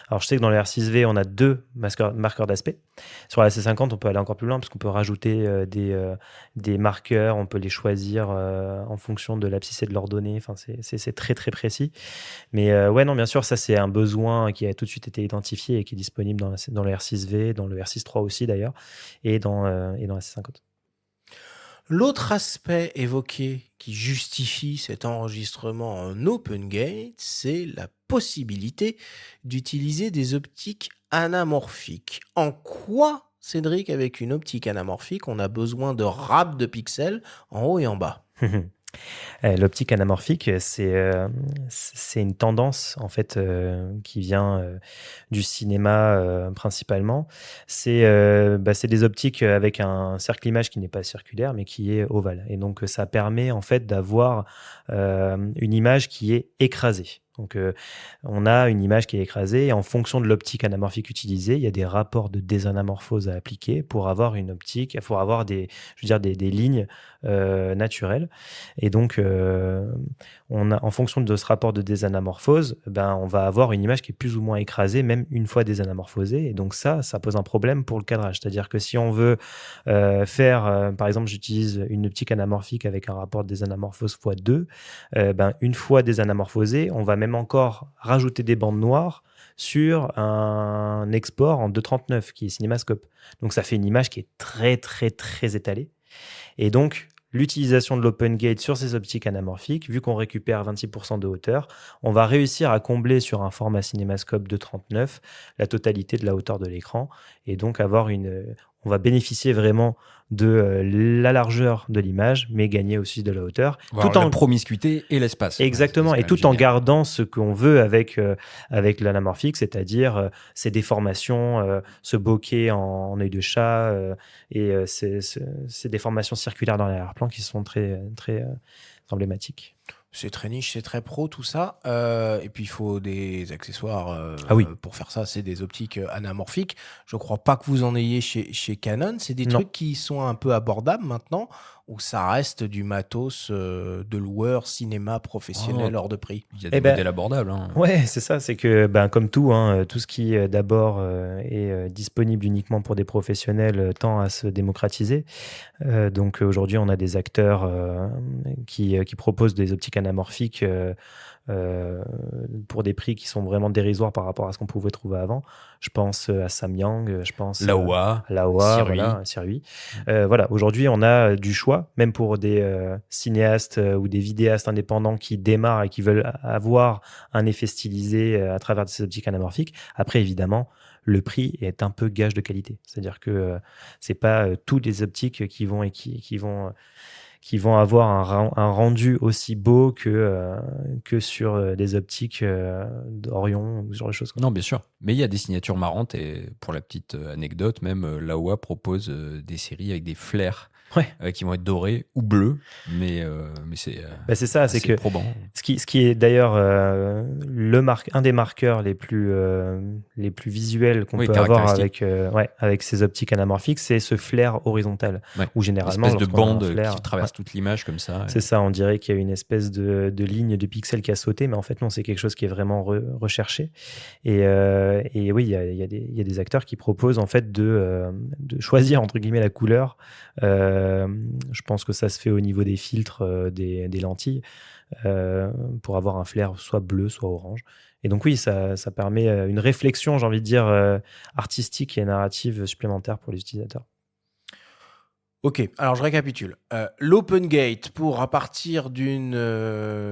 Alors je sais que dans le R6V, on a 2 marqueurs d'aspect. Sur la C50, on peut aller encore plus loin parce qu'on peut rajouter des marqueurs, on peut les choisir en fonction de l'abscisse et de l'ordonnée. Enfin, c'est très très précis. Mais non, bien sûr, ça c'est un besoin qui a tout de suite été identifié et qui est disponible dans le R6V, dans le R6.3 aussi d'ailleurs, et dans la C50. L'autre aspect évoqué qui justifie cet enregistrement en open gate, c'est la possibilité d'utiliser des optiques anamorphiques. En quoi, Cédric, avec une optique anamorphique, on a besoin de râpes de pixels en haut et en bas? L'optique anamorphique, c'est une tendance en fait qui vient du cinéma principalement. C'est des optiques avec un cercle image qui n'est pas circulaire mais qui est ovale. Et donc ça permet en fait d'avoir une image qui est écrasée. Donc on a une image qui est écrasée et en fonction de l'optique anamorphique utilisée, il y a des rapports de désanamorphose à appliquer pour avoir une optique, il faut avoir des lignes naturelles. Et donc, en fonction de ce rapport de désanamorphose, on va avoir une image qui est plus ou moins écrasée, même une fois désanamorphosée. Et donc ça pose un problème pour le cadrage. C'est-à-dire que si on veut par exemple, j'utilise une optique anamorphique avec un rapport de désanamorphose x2, une fois désanamorphosée, on va même encore rajouter des bandes noires sur un export en 2.39 qui est CinemaScope. Donc ça fait une image qui est très très très étalée. Et donc, l'utilisation de l'open gate sur ces optiques anamorphiques, vu qu'on récupère 26% de hauteur, on va réussir à combler sur un format CinemaScope 2.39 la totalité de la hauteur de l'écran et donc on va bénéficier vraiment de la largeur de l'image, mais gagner aussi de la hauteur. Tout en la promiscuité et l'espace. Exactement, c'est et tout en gardant ce qu'on veut avec l'anamorphique, c'est-à-dire ces déformations, ce bokeh en œil de chat et ces déformations circulaires dans l'arrière-plan qui sont très, très emblématiques. C'est très niche, c'est très pro tout ça. Et puis il faut des accessoires pour faire ça. C'est des optiques anamorphiques. Je crois pas que vous en ayez chez Canon. C'est des trucs qui sont un peu abordables maintenant, ou ça reste du matos de loueur cinéma professionnel hors de prix. Il y a des modèles abordables. Hein. Ouais, c'est ça. C'est que comme tout, tout ce qui d'abord est disponible uniquement pour des professionnels tend à se démocratiser. Donc aujourd'hui, on a des acteurs qui proposent des optiques anamorphiques pour des prix qui sont vraiment dérisoires par rapport à ce qu'on pouvait trouver avant. Je pense à Samyang, je pense Laowa, Sirui. Voilà, aujourd'hui, on a du choix, même pour des cinéastes ou des vidéastes indépendants qui démarrent et qui veulent avoir un effet stylisé à travers ces optiques anamorphiques. Après, évidemment, le prix est un peu gage de qualité. C'est-à-dire que c'est pas toutes les optiques qui vont avoir un rendu aussi beau que sur des optiques d'Orion ou ce genre de choses. Non, bien sûr. Mais il y a des signatures marrantes et pour la petite anecdote, même Laowa propose des séries avec des flares qui vont être dorés ou bleus, mais c'est ça, c'est que probant. Ce qui est d'ailleurs un des marqueurs les plus visuels qu'on peut avoir avec ces optiques anamorphiques, c'est ce flair horizontal. Où généralement, une espèce de bande qui traverse toute l'image comme ça. C'est ça, on dirait qu'il y a une espèce de ligne de pixels qui a sauté, mais en fait non, c'est quelque chose qui est vraiment recherché. Et oui, il y a des acteurs qui proposent en fait de choisir entre guillemets la couleur. Je pense que ça se fait au niveau des filtres des lentilles pour avoir un flair soit bleu, soit orange. Et donc oui, ça permet une réflexion, j'ai envie de dire, artistique et narrative supplémentaire pour les utilisateurs. Ok, alors je récapitule. L'open gate pour, à partir d'une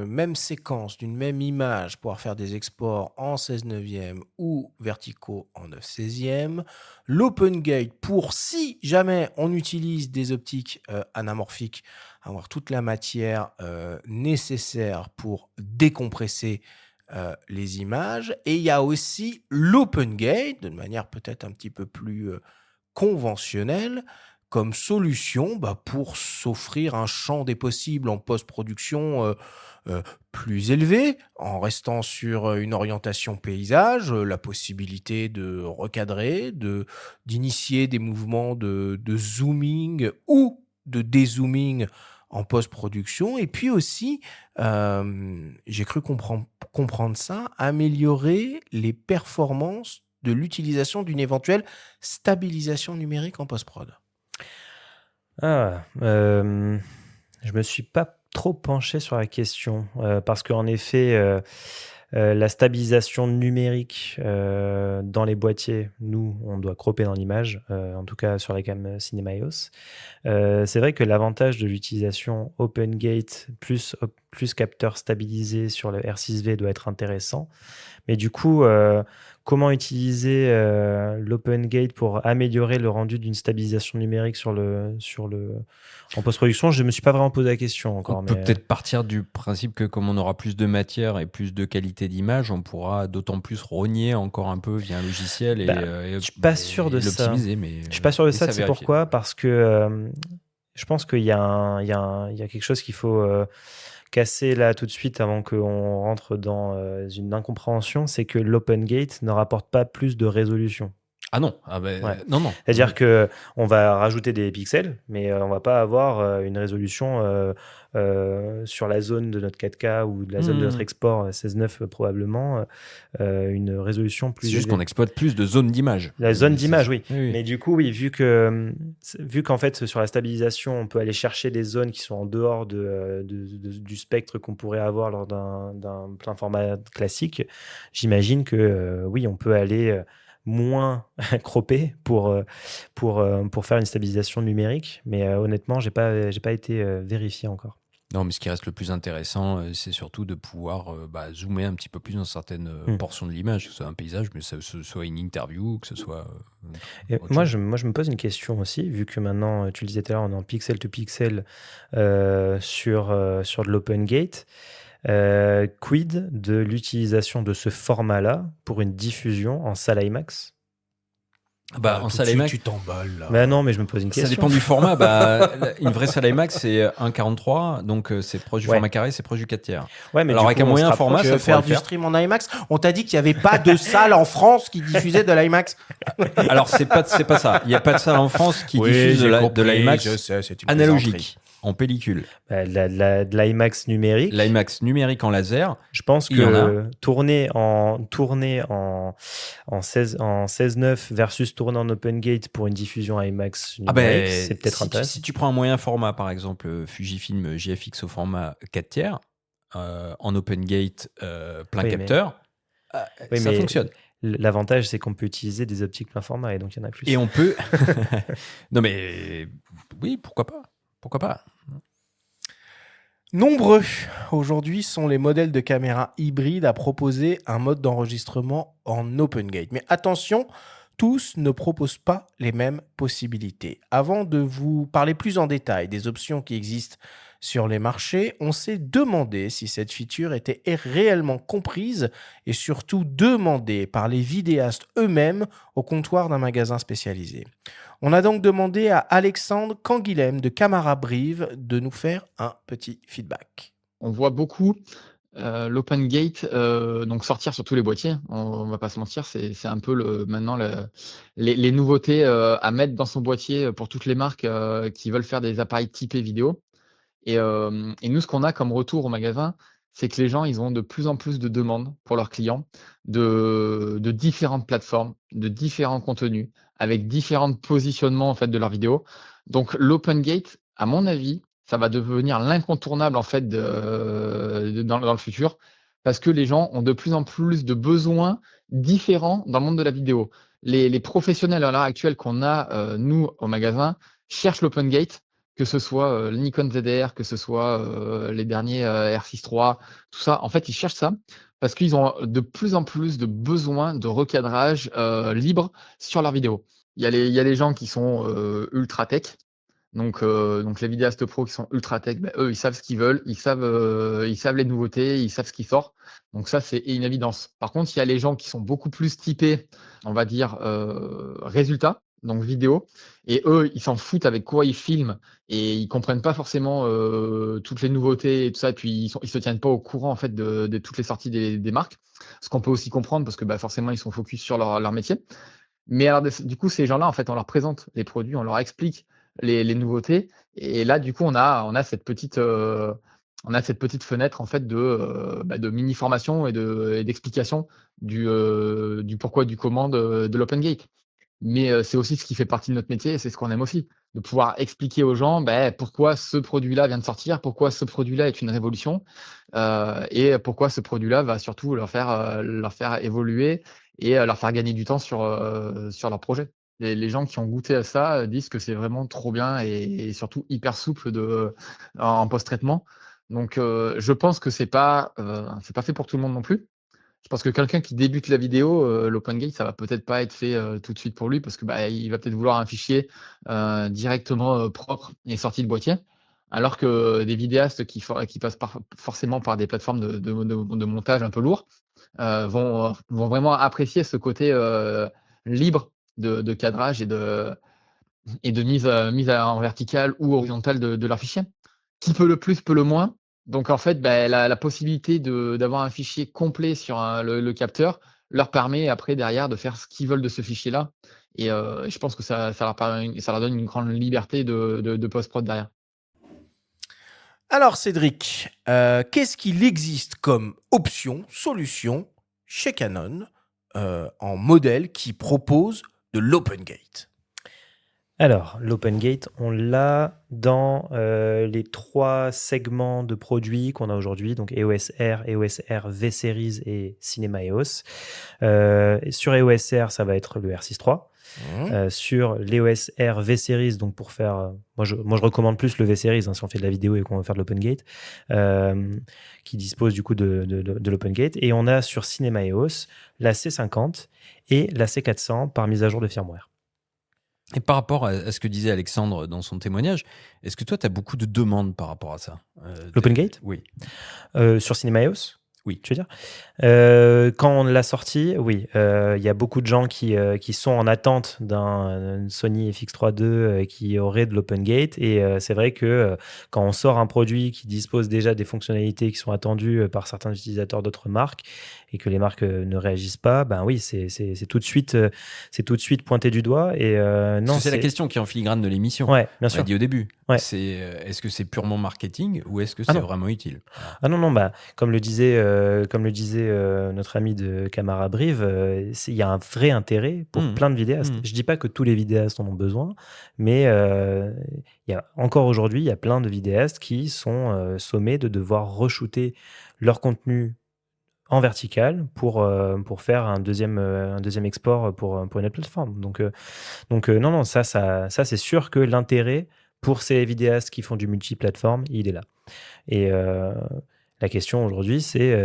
même séquence, d'une même image, pouvoir faire des exports en 16/9 ou verticaux en 9/16. L'open gate pour, si jamais on utilise des optiques anamorphiques, avoir toute la matière nécessaire pour décompresser les images. Et il y a aussi l'open gate, de manière peut-être un petit peu plus conventionnelle, comme solution pour s'offrir un champ des possibles en post-production plus élevé, en restant sur une orientation paysage, la possibilité de recadrer, d'initier des mouvements de zooming ou de dézooming en post-production, et puis aussi, j'ai cru comprendre ça, améliorer les performances de l'utilisation d'une éventuelle stabilisation numérique en post-prod. Je me suis pas trop penché sur la question parce qu'en effet, La stabilisation numérique dans les boîtiers, nous, on doit cropper dans l'image, en tout cas sur la gamme Cinema EOS. C'est vrai que l'avantage de l'utilisation OpenGate plus capteur stabilisé sur le R6V doit être intéressant. Mais du coup, comment utiliser l'OpenGate pour améliorer le rendu d'une stabilisation numérique en post-production? Je ne me suis pas vraiment posé la question encore. On peut peut-être partir du principe que comme on aura plus de matière et plus de qualité d'image, on pourra d'autant plus rogner encore un peu via un logiciel et je suis pas sûr de ça. l'optimiser. Je suis pas sûr de ça. C'est pourquoi? Parce que je pense qu'il y a quelque chose qu'il faut casser là tout de suite avant qu'on rentre dans une incompréhension, c'est que l'OpenGate ne rapporte pas plus de résolution. Ah non, non. C'est-à-dire que on va rajouter des pixels, mais on va pas avoir une résolution sur la zone de notre 4K ou de la zone de notre export 16:9 probablement, une résolution plus C'est juste élevée. qu'on exploite plus de zones d'image. La zone d'image, oui. Oui. Mais du coup, oui, vu qu'en fait, sur la stabilisation, on peut aller chercher des zones qui sont en dehors du spectre qu'on pourrait avoir lors d'un plein format classique, j'imagine que oui, on peut aller moins croppé pour faire une stabilisation numérique. Mais honnêtement, j'ai pas été vérifié encore. Non, mais ce qui reste le plus intéressant, c'est surtout de pouvoir zoomer un petit peu plus dans certaines portions de l'image, que ce soit un paysage, mais que ce soit une interview, que ce soit... moi, je me pose une question aussi, vu que maintenant, tu le disais tout à l'heure, on est en pixel to pixel sur de l'OpenGate. Quid de l'utilisation de ce format-là pour une diffusion en salle IMAX? En salle IMAX, tu t'emballes là. Bah non, mais je me pose une question. Ça dépend du format. Une vraie salle IMAX, c'est 1,43, donc c'est proche du format carré, c'est proche du 4/3. Ouais, mais alors avec un moyen format, ça peut faire du stream en IMAX. On t'a dit qu'il n'y avait pas de salle en France qui diffusait de l'IMAX. Alors c'est pas ça. Il n'y a pas de salle en France qui diffuse de l'IMAX analogique. En pellicule. De l'IMAX numérique. L'IMAX numérique en laser. Je pense que tourner en 16:9 versus tourner en OpenGate pour une diffusion IMAX numérique, c'est peut-être intéressant. Si tu prends un moyen format, par exemple Fujifilm GFX au format 4/3, en OpenGate plein capteur, ça fonctionne. L'avantage, c'est qu'on peut utiliser des optiques plein format et donc il y en a plus. Et on peut... Non mais oui, pourquoi pas. Pourquoi pas? Nombreux aujourd'hui sont les modèles de caméras hybrides à proposer un mode d'enregistrement en OpenGate. Mais attention, tous ne proposent pas les mêmes possibilités. Avant de vous parler plus en détail des options qui existent sur les marchés, on s'est demandé si cette feature était réellement comprise et surtout demandée par les vidéastes eux-mêmes au comptoir d'un magasin spécialisé. On a donc demandé à Alexandre Canguilhem de Camara Brive de nous faire un petit feedback. On voit beaucoup l'OpenGate donc sortir sur tous les boîtiers. On va pas se mentir, c'est un peu maintenant les nouveautés à mettre dans son boîtier pour toutes les marques qui veulent faire des appareils typés vidéo. Et nous, ce qu'on a comme retour au magasin, c'est que les gens, ils ont de plus en plus de demandes pour leurs clients de différentes plateformes, de différents contenus, avec différents positionnements en fait de leurs vidéos. Donc l'OpenGate, à mon avis, ça va devenir l'incontournable en fait dans le futur, parce que les gens ont de plus en plus de besoins différents dans le monde de la vidéo. Les professionnels à l'heure actuelle qu'on a, nous, au magasin, cherchent l'OpenGate, que ce soit le Nikon ZR, que ce soit les derniers R6 III, tout ça. En fait, ils cherchent ça parce qu'ils ont de plus en plus de besoins de recadrage libre sur leurs vidéos. Il y a les gens qui sont ultra tech. Donc les vidéastes pro qui sont ultra tech, eux, ils savent ce qu'ils veulent, ils savent les nouveautés, ils savent ce qui sort. Donc ça, c'est une évidence. Par contre, il y a les gens qui sont beaucoup plus typés, on va dire, résultats, donc vidéo. Et eux, ils s'en foutent avec quoi ils filment et ils comprennent pas forcément toutes les nouveautés et tout ça. Et puis, ils se tiennent pas au courant, en fait, de toutes les sorties des marques. Ce qu'on peut aussi comprendre parce que forcément, ils sont focus sur leur métier. Mais alors, du coup, ces gens-là, en fait, on leur présente les produits, on leur explique les nouveautés. Et là, du coup, on a cette petite fenêtre en fait de mini formation et d'explication du pourquoi du comment de l'OpenGate. mais c'est aussi ce qui fait partie de notre métier et c'est ce qu'on aime aussi, de pouvoir expliquer aux gens pourquoi ce produit-là vient de sortir, pourquoi ce produit-là est une révolution et pourquoi ce produit-là va surtout leur faire évoluer et leur faire gagner du temps sur leur projet. Les gens qui ont goûté à ça disent que c'est vraiment trop bien et surtout hyper souple en post-traitement. Donc, je pense que c'est pas fait pour tout le monde non plus. Je pense que quelqu'un qui débute la vidéo, l'OpenGate, ça va peut-être pas être fait tout de suite pour lui parce que il va peut-être vouloir un fichier directement propre et sorti de boîtier. Alors que des vidéastes qui passent forcément par des plateformes de montage un peu lourds vont vraiment apprécier ce côté libre de cadrage et de mise en verticale ou horizontale de leur fichier. Qui peut le plus, peut le moins. Donc en fait, la possibilité d'avoir un fichier complet sur le capteur leur permet après derrière de faire ce qu'ils veulent de ce fichier-là. Et je pense que ça leur donne une grande liberté de post-prod derrière. Alors Cédric, qu'est-ce qu'il existe comme option, solution chez Canon en modèle qui propose de l'OpenGate? Alors, l'OpenGate, on l'a dans les 3 segments de produits qu'on a aujourd'hui, donc EOS R, EOS R V-Series et Cinema EOS. Sur EOS R, ça va être le R6 III. Sur l'EOS R V-Series, donc pour faire... moi, je recommande plus le V-Series si on fait de la vidéo et qu'on veut faire de l'OpenGate, qui dispose du coup de l'OpenGate. Et on a sur Cinema EOS la C50 et la C400 par mise à jour de firmware. Et par rapport à ce que disait Alexandre dans son témoignage, est-ce que toi, tu as beaucoup de demandes par rapport à ça? L'OpenGate? Oui. Sur Cinema EOS? Oui. Tu veux dire quand on l'a sorti, oui. Il y a beaucoup de gens qui sont en attente d'un Sony FX3 II qui aurait de l'OpenGate. Et c'est vrai que quand on sort un produit qui dispose déjà des fonctionnalités qui sont attendues par certains utilisateurs d'autres marques et que les marques ne réagissent pas, ben oui, c'est tout de suite pointé du doigt. Et non, c'est la question qui est en filigrane de l'émission. Ouais, bien On sûr. l'a dit au début. Ouais. Est-ce que c'est purement marketing ou est-ce que c'est vraiment utile? Ah non, comme le disait notre ami de Camara Brive, il y a un vrai intérêt pour plein de vidéastes. Je dis pas que tous les vidéastes en ont besoin, mais encore aujourd'hui, il y a plein de vidéastes qui sont sommés de devoir re-shooter leur contenu en vertical pour faire un deuxième export pour une autre plateforme. Donc non, ça c'est sûr que l'intérêt pour ces vidéastes qui font du multiplateforme, il est là. Et la question aujourd'hui, c'est,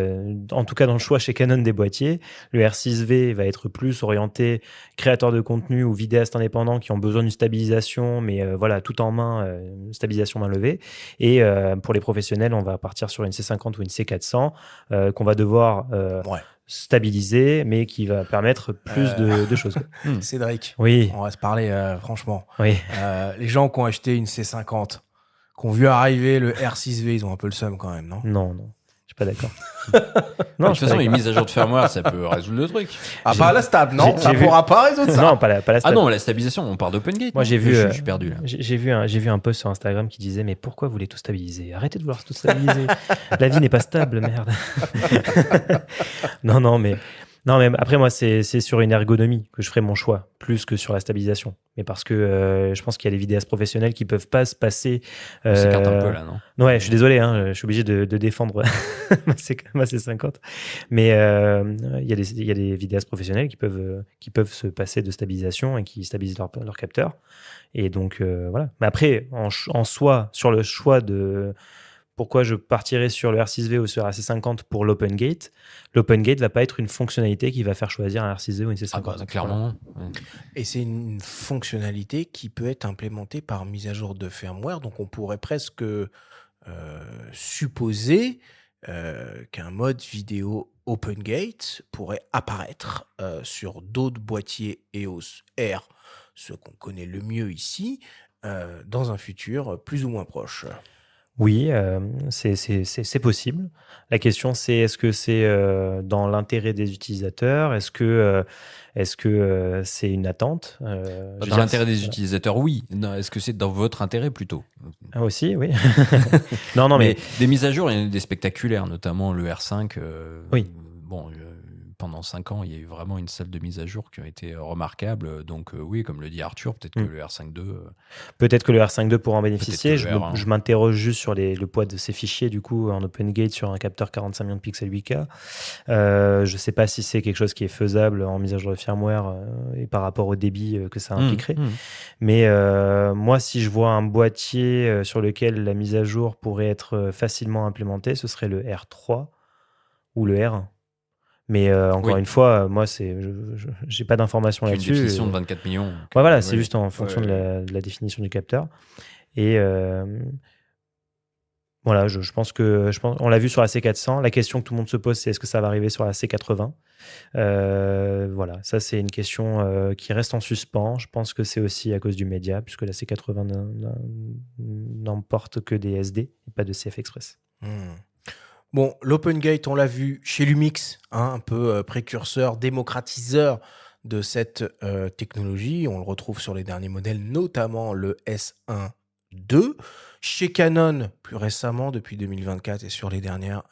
en tout cas dans le choix chez Canon des boîtiers, le R6V va être plus orienté créateur de contenu ou vidéastes indépendants qui ont besoin d'une stabilisation, mais voilà, tout en main, stabilisation main levée. Et pour les professionnels, on va partir sur une C50 ou une C400 qu'on va devoir stabiliser, mais qui va permettre plus de choses. Cédric, oui. On va se parler franchement. Oui. Les gens qui ont acheté une C50, qui ont vu arriver le R6V, ils ont un peu le seum quand même, non? Non, je suis pas d'accord. Non, de toute façon, une mise à jour de firmware, ça peut résoudre le truc. Ah, pas la stab, non? Ça pourra pas résoudre ça. Non, pas la stab. Ah non, la stabilisation, on part d'OpenGate. Moi, j'ai vu, je suis perdu là. J'ai vu un post sur Instagram qui disait mais pourquoi vous voulez tout stabiliser? Arrêtez de vouloir tout stabiliser. La vie n'est pas stable, merde. Non, mais après, moi, c'est sur une ergonomie que je ferai mon choix, plus que sur la stabilisation. Mais parce que je pense qu'il y a des vidéastes professionnels qui peuvent pas se passer. On s'écarte un peu là, non? Ouais, je suis désolé, je suis obligé de défendre ma C50. Mais il y a des vidéastes professionnels qui peuvent se passer de stabilisation et qui stabilisent leur capteur. Et donc, voilà. Mais après, en soi, sur le choix de pourquoi je partirais sur le R6V ou sur la C50 pour l'OpenGate, l'OpenGate va pas être une fonctionnalité qui va faire choisir un R6V ou une C50. Ah bah, clairement. Voilà. Et c'est une fonctionnalité qui peut être implémentée par mise à jour de firmware. Donc, on pourrait presque supposer qu'un mode vidéo OpenGate pourrait apparaître sur d'autres boîtiers EOS R, ceux qu'on connaît le mieux ici, dans un futur plus ou moins proche. Oui, c'est possible. La question, c'est est-ce que c'est dans l'intérêt des utilisateurs? Est-ce que c'est une attente? Dans l'intérêt des utilisateurs, oui. Est-ce que c'est dans votre intérêt plutôt? Ah, aussi, oui. Non, mais des mises à jour, il y en a des spectaculaires, notamment le R5. Oui. Bon, pendant 5 ans, il y a eu vraiment une salle de mise à jour qui a été remarquable. Donc oui, comme le dit Arthur, peut-être que le R5.2... Peut-être que le R5.2 pourra en bénéficier. Peut-être que le R1. Je m'interroge juste sur le poids de ces fichiers, du coup, en OpenGate sur un capteur 45 millions de pixels 8K. Je ne sais pas si c'est quelque chose qui est faisable en mise à jour de firmware et par rapport au débit que ça impliquerait. Mais moi, si je vois un boîtier sur lequel la mise à jour pourrait être facilement implémentée, ce serait le R3 ou le R1. Mais encore une fois, moi, j'ai pas d'informations Une là-dessus. définition de 24 millions. Voilà, c'est juste en fonction de la définition du capteur. Et voilà, je pense on l'a vu sur la C400. La question que tout le monde se pose, c'est est-ce que ça va arriver sur la C80 ? Voilà, ça c'est une question qui reste en suspens. Je pense que c'est aussi à cause du média, puisque la C80 n'emporte que des SD et pas de CF Express. Bon, l'OpenGate, on l'a vu chez Lumix, un peu précurseur, démocratiseur de cette technologie. On le retrouve sur les derniers modèles, notamment le S1 II. Chez Canon, plus récemment, depuis 2024 et sur les dernières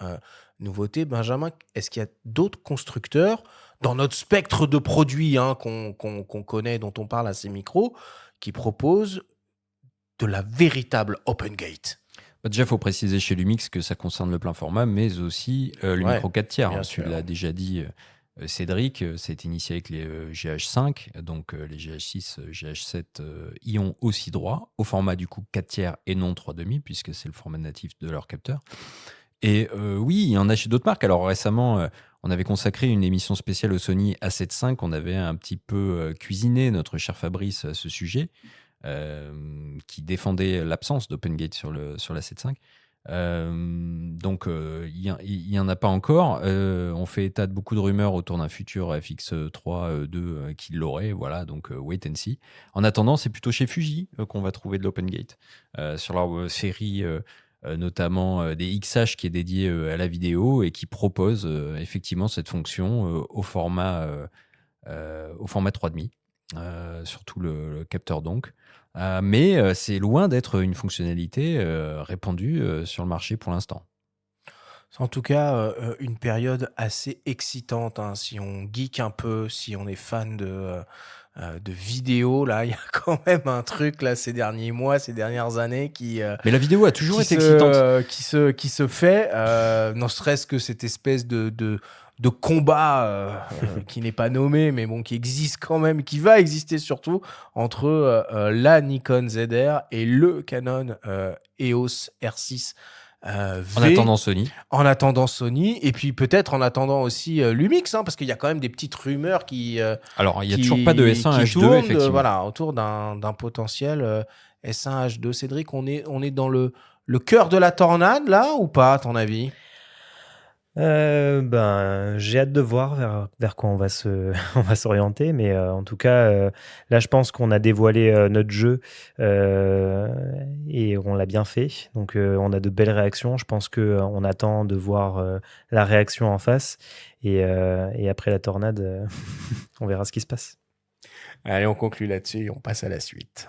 nouveautés. Benjamin, est-ce qu'il y a d'autres constructeurs dans notre spectre de produits qu'on connaît, dont on parle à ces micros, qui proposent de la véritable OpenGate ? Déjà, il faut préciser chez Lumix que ça concerne le plein format, mais aussi le micro 4 tiers. bien Tu sûr. l'as déjà dit, Cédric, c'est initié avec les GH5, donc les GH6, GH7 y ont aussi droit, au format du coup 4 tiers et non 3,5, puisque c'est le format natif de leur capteur. Et oui, il y en a chez d'autres marques. Alors récemment, on avait consacré une émission spéciale au Sony A7 V. On avait un petit peu cuisiné notre cher Fabrice à ce sujet. Qui défendait l'absence d'OpenGate sur la 7.5. Donc, il n'y en a pas encore. On fait état de beaucoup de rumeurs autour d'un futur FX3 2 qui l'aurait. Voilà, donc wait and see. En attendant, c'est plutôt chez Fuji qu'on va trouver de l'OpenGate. Sur leur série, notamment des XH qui est dédiée à la vidéo et qui propose effectivement cette fonction au format 3,5. Surtout le capteur donc. Mais c'est loin d'être une fonctionnalité répandue sur le marché pour l'instant. C'est en tout cas une période assez excitante. Si on geek un peu, si on est fan de vidéo, là, il y a quand même un truc là ces derniers mois, ces dernières années qui. Mais la vidéo a toujours été excitante. Qui se fait, ne serait-ce que cette espèce de combat qui n'est pas nommé, mais bon, qui existe quand même, qui va exister surtout entre la Nikon ZR et le Canon EOS R6 V. En attendant Sony, et puis peut-être en attendant aussi Lumix, parce qu'il y a quand même des petites rumeurs qui. Alors, il n'y a toujours pas de S1 H2, effectivement. Voilà, autour d'un potentiel S1 H2. Cédric, on est dans le cœur de la tornade, là, ou pas, à ton avis ? J'ai hâte de voir vers quoi on va s'orienter, mais en tout cas, là, je pense qu'on a dévoilé notre jeu et on l'a bien fait. Donc, on a de belles réactions. Je pense qu'on attend de voir la réaction en face et après la tornade, on verra ce qui se passe. Allez, on conclut là-dessus et on passe à la suite.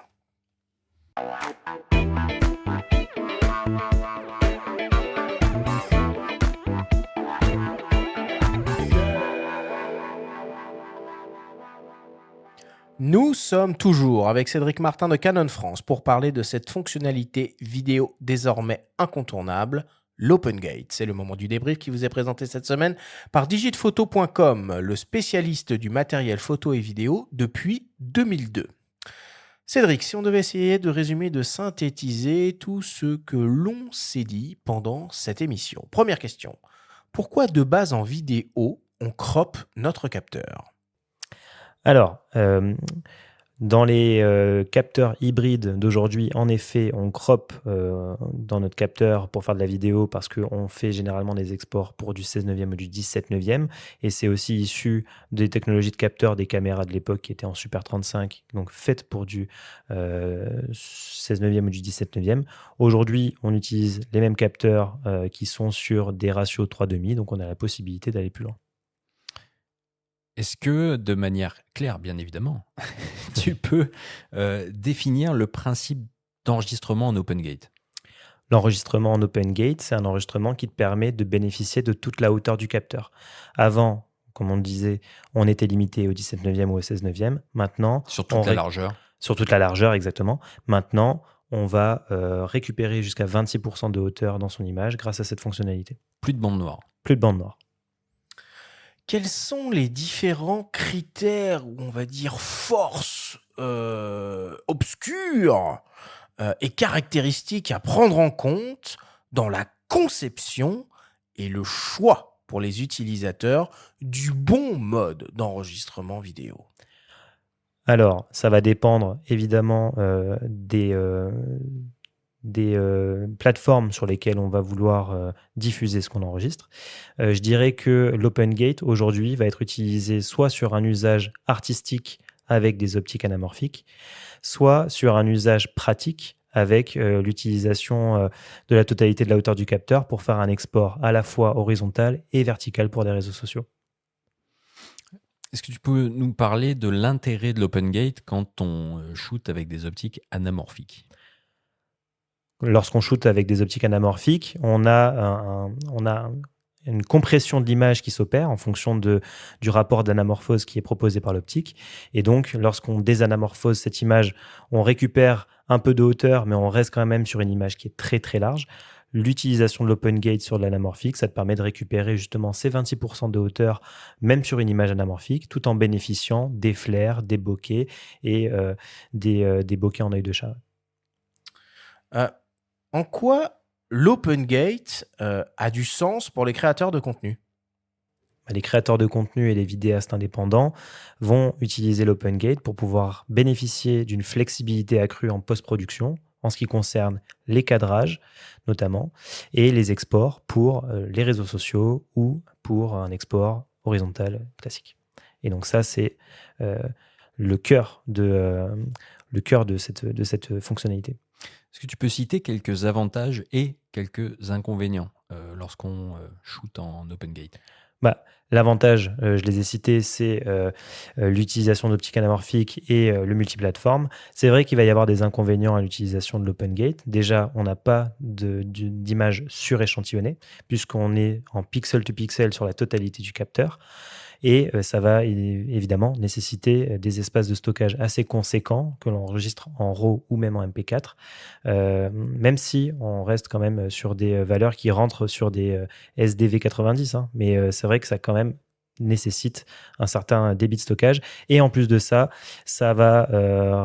Nous sommes toujours avec Cédric Martin de Canon France pour parler de cette fonctionnalité vidéo désormais incontournable, l'OpenGate. C'est le moment du débrief qui vous est présenté cette semaine par digitphoto.com, le spécialiste du matériel photo et vidéo depuis 2002. Cédric, si on devait essayer de résumer, de synthétiser tout ce que l'on s'est dit pendant cette émission. Première question, pourquoi de base en vidéo, on crop notre capteur ? Alors, dans les capteurs hybrides d'aujourd'hui, en effet, on crop dans notre capteur pour faire de la vidéo parce qu'on fait généralement des exports pour du 16 neuvième ou du 17 neuvième. Et c'est aussi issu des technologies de capteurs des caméras de l'époque qui étaient en Super 35, donc faites pour du 16 neuvième ou du 17 neuvième. Aujourd'hui, on utilise les mêmes capteurs qui sont sur des ratios 3,5, donc on a la possibilité d'aller plus loin. Est-ce que, de manière claire, bien évidemment, tu peux définir le principe d'enregistrement en OpenGate ? L'enregistrement en OpenGate, c'est un enregistrement qui te permet de bénéficier de toute la hauteur du capteur. Avant, comme on disait, on était limité au 17 neuvième ou au 16 neuvième. Maintenant, Sur toute la largeur. Sur toute la largeur, exactement. Maintenant, on va récupérer jusqu'à 26% de hauteur dans son image grâce à cette fonctionnalité. Plus de bande noire. Plus de bande noire. Quels sont les différents critères, ou on va dire forces obscures et caractéristiques à prendre en compte dans la conception et le choix pour les utilisateurs du bon mode d'enregistrement vidéo? Alors, ça va dépendre évidemment des plateformes sur lesquelles on va vouloir diffuser ce qu'on enregistre. Je dirais que l'OpenGate aujourd'hui va être utilisé soit sur un usage artistique avec des optiques anamorphiques, soit sur un usage pratique avec l'utilisation de la totalité de la hauteur du capteur pour faire un export à la fois horizontal et vertical pour des réseaux sociaux. Est-ce que tu peux nous parler de l'intérêt de l'OpenGate quand on shoot avec des optiques anamorphiques? Lorsqu'on shoot avec des optiques anamorphiques, on a une compression de l'image qui s'opère en fonction du rapport d'anamorphose qui est proposé par l'optique. Et donc, lorsqu'on désanamorphose cette image, on récupère un peu de hauteur, mais on reste quand même sur une image qui est très très large. L'utilisation de l'OpenGate sur de l'anamorphique, ça te permet de récupérer justement ces 26% de hauteur, même sur une image anamorphique, tout en bénéficiant des flares, des bokeh et des bokeh en œil de chat. En quoi l'OpenGate a du sens pour les créateurs de contenu? Les créateurs de contenu et les vidéastes indépendants vont utiliser l'OpenGate pour pouvoir bénéficier d'une flexibilité accrue en post-production en ce qui concerne les cadrages notamment et les exports pour les réseaux sociaux ou pour un export horizontal classique. Et donc ça, c'est le cœur de cette fonctionnalité. Est-ce que tu peux citer quelques avantages et quelques inconvénients lorsqu'on shoot en OpenGate? L'avantage, je les ai cités, c'est l'utilisation d'optiques anamorphiques et le multiplateforme. C'est vrai qu'il va y avoir des inconvénients à l'utilisation de l'OpenGate. Déjà, on n'a pas d'image suréchantillonnée, puisqu'on est en pixel-to-pixel sur la totalité du capteur. Et ça va évidemment nécessiter des espaces de stockage assez conséquents que l'on enregistre en RAW ou même en MP4, même si on reste quand même sur des valeurs qui rentrent sur des SDV90, hein, mais c'est vrai que ça quand même nécessite un certain débit de stockage. Et en plus de ça, ça va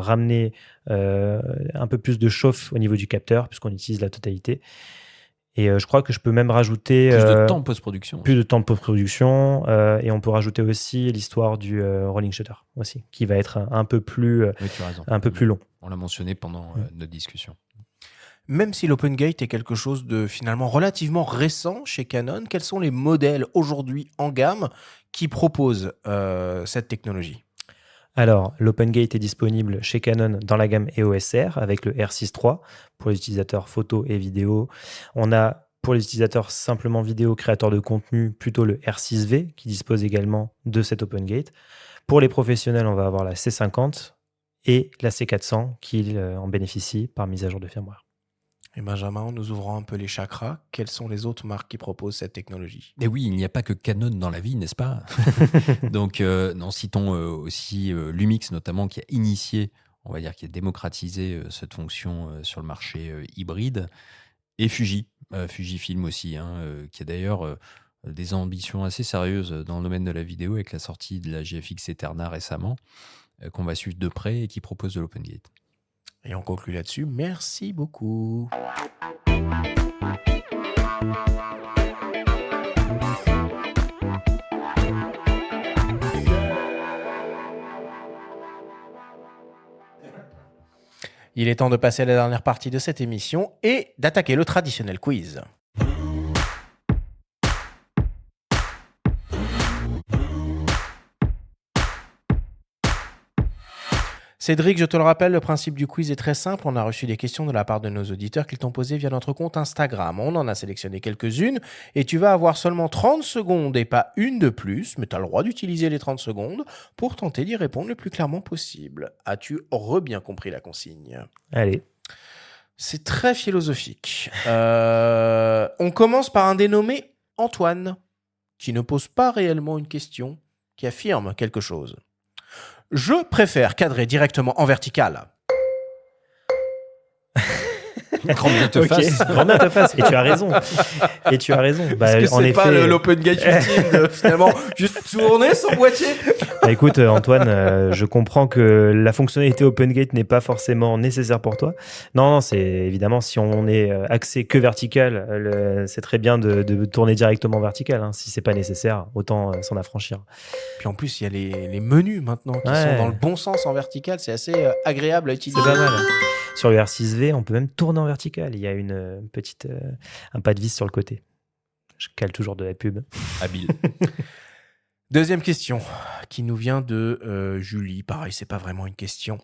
ramener un peu plus de chauffe au niveau du capteur puisqu'on utilise la totalité. Et je crois que je peux même rajouter plus de temps post-production. Plus de temps de post-production. Et on peut rajouter aussi l'histoire du rolling shutter aussi, qui va être un peu plus, oui, tu as raison. un peu plus long. On l'a mentionné pendant notre discussion. Même si l'OpenGate est quelque chose de finalement relativement récent chez Canon, quels sont les modèles aujourd'hui en gamme qui proposent cette technologie? Alors, l'OpenGate est disponible chez Canon dans la gamme EOS R avec le R6 III pour les utilisateurs photo et vidéo. On a pour les utilisateurs simplement vidéo, créateurs de contenu, plutôt le R6V qui dispose également de cet OpenGate. Pour les professionnels, on va avoir la C50 et la C400 qui en bénéficient par mise à jour de firmware. Et Benjamin, en nous ouvrant un peu les chakras, quelles sont les autres marques qui proposent cette technologie? Et oui, il n'y a pas que Canon dans la vie, n'est-ce pas? Donc, citons aussi Lumix notamment, qui a initié, on va dire, qui a démocratisé cette fonction sur le marché hybride, et Fujifilm aussi, qui a d'ailleurs des ambitions assez sérieuses dans le domaine de la vidéo avec la sortie de la GFX Eterna récemment, qu'on va suivre de près et qui propose de l'OpenGate. Et on conclut là-dessus. Merci beaucoup. Il est temps de passer à la dernière partie de cette émission et d'attaquer le traditionnel quiz. Cédric, je te le rappelle, le principe du quiz est très simple. On a reçu des questions de la part de nos auditeurs qu'ils t'ont posées via notre compte Instagram. On en a sélectionné quelques-unes et tu vas avoir seulement 30 secondes et pas une de plus, mais tu as le droit d'utiliser les 30 secondes pour tenter d'y répondre le plus clairement possible. As-tu bien compris la consigne? Allez. C'est très philosophique. On commence par un dénommé Antoine, qui ne pose pas réellement une question, qui affirme quelque chose. Je préfère cadrer directement en vertical. Grand bien te Ok, fasse. grand bien te fasse. Et tu as raison. Bah, Est-ce que en c'est effet, pas l'open gate ultime de finalement juste tourner son boîtier? bah, écoute, Antoine, je comprends que la fonctionnalité OpenGate n'est pas forcément nécessaire pour toi. Non, c'est évidemment, si on est axé que vertical, c'est très bien de tourner directement vertical. Hein. Si c'est pas nécessaire, autant s'en affranchir. Puis en plus, il y a les menus maintenant qui sont dans le bon sens en vertical. C'est assez agréable à utiliser. C'est pas mal. Sur le R6V, on peut même tourner en vertical. Il y a un pas de vis sur le côté. Je cale toujours de la pub. Habile. Deuxième question qui nous vient de Julie. Pareil, c'est pas vraiment une question.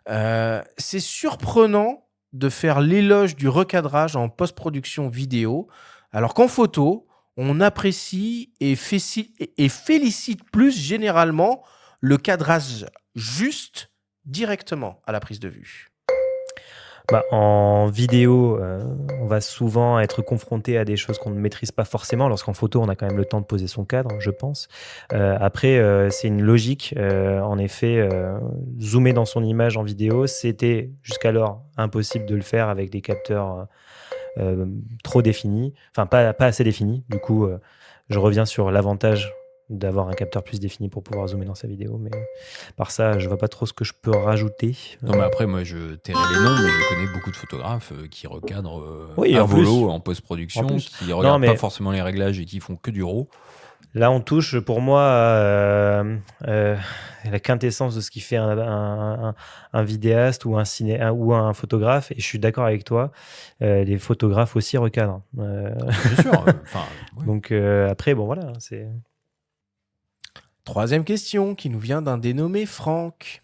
C'est surprenant de faire l'éloge du recadrage en post-production vidéo, alors qu'en photo, on apprécie et félicite plus généralement le cadrage juste directement à la prise de vue. Bah, en vidéo, on va souvent être confronté à des choses qu'on ne maîtrise pas forcément, lorsqu'en photo, on a quand même le temps de poser son cadre, je pense. Après, c'est une logique. En effet, zoomer dans son image en vidéo, c'était jusqu'alors impossible de le faire avec des capteurs trop définis, enfin pas assez définis. Du coup, je reviens sur l'avantage d'avoir un capteur plus défini pour pouvoir zoomer dans sa vidéo, mais par ça, je vois pas trop ce que je peux rajouter. Non, mais après, moi, je tairai les noms, mais je connais beaucoup de photographes qui recadrent Oui, à en volo, plus. en post-production, En plus. qui regardent mais- pas forcément les réglages et qui font que du RAW. Là, on touche pour moi à la quintessence de ce qui fait un vidéaste ou ou un photographe, et je suis d'accord avec toi, les photographes aussi recadrent. Bien sûr. Enfin, ouais. Donc après, bon voilà, c'est... Troisième question qui nous vient d'un dénommé Franck.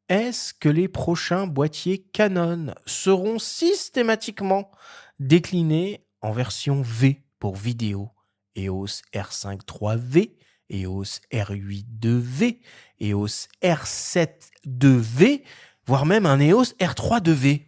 Est-ce que les prochains boîtiers Canon seront systématiquement déclinés en version V pour vidéo? EOS R5 3V, EOS R8 2V, EOS R7 2V, voire même un EOS R3 2V.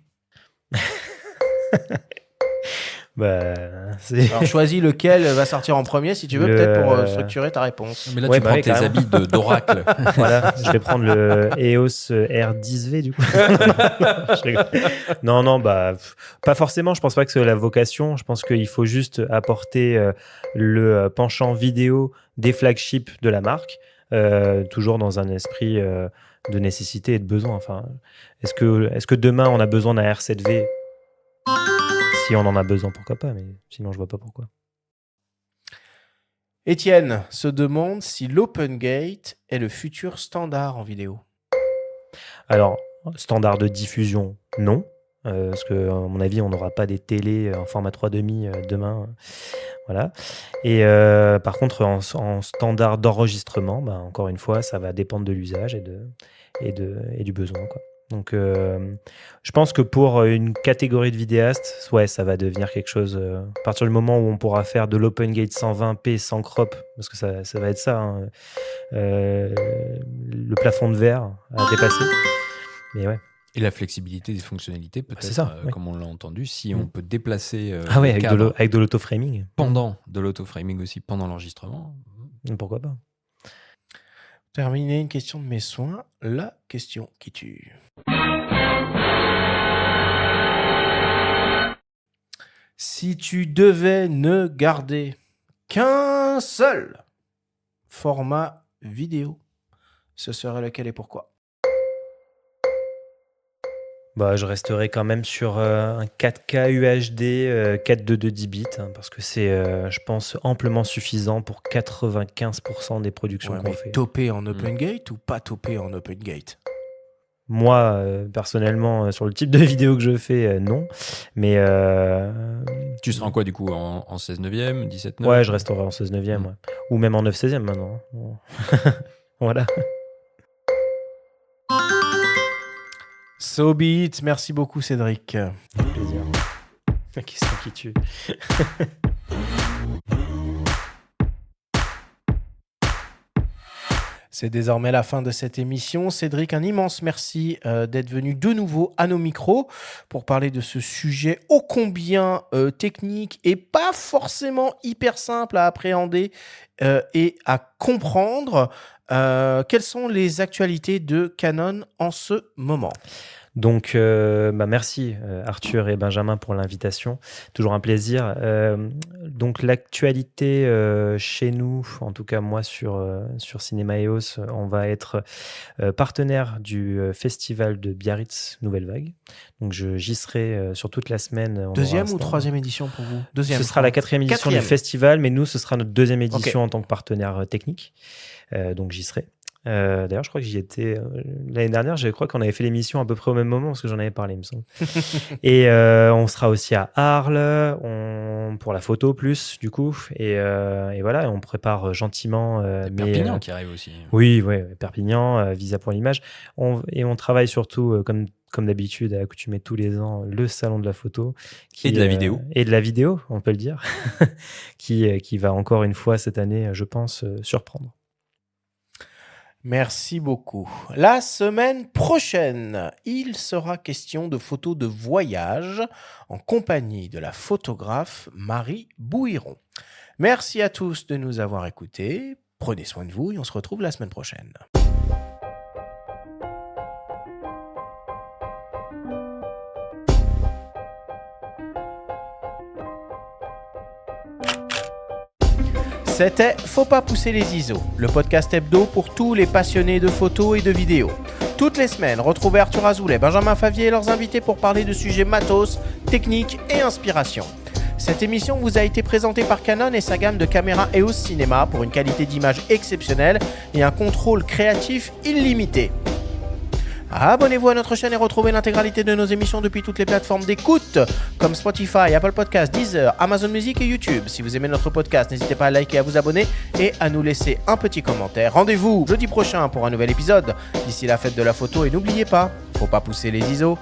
Bah, c'est... Alors choisis lequel va sortir en premier si tu veux, peut-être pour structurer ta réponse. Mais là, Ouais, tu bah prends ouais, tes carrément. habits d'oracle. Voilà, je vais prendre le EOS R10V du coup. Je rigole. Non, bah pas forcément. Je pense pas que c'est la vocation. Je pense qu'il faut juste apporter le penchant vidéo des flagships de la marque, toujours dans un esprit de nécessité et de besoin. Enfin, est-ce que demain on a besoin d'un R7V? Si on en a besoin, pourquoi pas, mais sinon je vois pas pourquoi. Étienne se demande si l'OpenGate est le futur standard en vidéo. Alors, standard de diffusion, non. Parce que, à mon avis, on n'aura pas des télés en format 3,5 demain. Voilà. Et par contre, en standard d'enregistrement, bah, encore une fois, ça va dépendre de l'usage et du besoin, quoi. Donc, je pense que pour une catégorie de vidéastes, ouais, ça va devenir quelque chose. À partir du moment où on pourra faire de l'OpenGate 120p sans crop, parce que ça va être ça, hein, le plafond de verre a dépassé. Mais ouais. Et la flexibilité des fonctionnalités, peut-être, C'est ça, ouais. comme on l'a entendu, si on peut déplacer Ah ouais, le cadre avec de l'autoframing. pendant de l'autoframing aussi, pendant l'enregistrement. Pourquoi pas? Terminer une question de mes soins, la question qui tue. Si tu devais ne garder qu'un seul format vidéo, ce serait lequel et pourquoi? Bah, je resterai quand même sur un 4K UHD 422 10 bits, hein, parce que c'est, je pense, amplement suffisant pour 95% des productions Ouais, qu'on mais fait. topé en OpenGate ou pas topé en OpenGate? Moi, personnellement, sur le type de vidéo que je fais, non. Mais Tu seras en quoi, du coup, en 16 neuvième, 17 ouais, je resterai en 16 neuvième, ouais. Ou même en 9 16e maintenant. Hein. Voilà. So be it. Merci beaucoup, Cédric. Avec plaisir. La question qui tue. C'est désormais la fin de cette émission. Cédric, un immense merci d'être venu de nouveau à nos micros pour parler de ce sujet ô combien technique et pas forcément hyper simple à appréhender et à comprendre. Quelles sont les actualités de Canon en ce moment ? Donc, merci Arthur et Benjamin pour l'invitation. Toujours un plaisir. Donc, l'actualité chez nous, en tout cas moi sur Cinéma EOS, on va être partenaire du festival de Biarritz Nouvelle Vague. Donc, j'y serai sur toute la semaine. Deuxième ou troisième édition pour vous ? Deuxième. Ce sera la 4e édition du festival, mais nous, ce sera notre 2e édition en tant que partenaire technique. Donc, j'y serai. D'ailleurs, je crois que j'y étais l'année dernière. Je crois qu'on avait fait l'émission à peu près au même moment parce que j'en avais parlé, il me semble. Et on sera aussi à Arles pour la photo plus du coup. Et voilà, on prépare gentiment. Perpignan qui arrive aussi. Oui, Perpignan, Visa pour l'image. Et on travaille surtout comme d'habitude, à accoutumer tous les ans, le salon de la photo. Et de la vidéo. Et de la vidéo, on peut le dire. qui va encore une fois cette année, je pense, surprendre. Merci beaucoup. La semaine prochaine, il sera question de photos de voyage en compagnie de la photographe Marie Bouiron. Merci à tous de nous avoir écoutés. Prenez soin de vous et on se retrouve la semaine prochaine. C'était Faut pas pousser les ISO, le podcast hebdo pour tous les passionnés de photos et de vidéos. Toutes les semaines, retrouvez Arthur Azoulay, Benjamin Favier et leurs invités pour parler de sujets matos, techniques et inspiration. Cette émission vous a été présentée par Canon et sa gamme de caméras EOS Cinéma pour une qualité d'image exceptionnelle et un contrôle créatif illimité. Abonnez-vous à notre chaîne et retrouvez l'intégralité de nos émissions depuis toutes les plateformes d'écoute comme Spotify, Apple Podcasts, Deezer, Amazon Music et YouTube. Si vous aimez notre podcast, n'hésitez pas à liker, à vous abonner et à nous laisser un petit commentaire. Rendez-vous jeudi prochain pour un nouvel épisode. D'ici la fête de la photo et n'oubliez pas, faut pas pousser les ISO.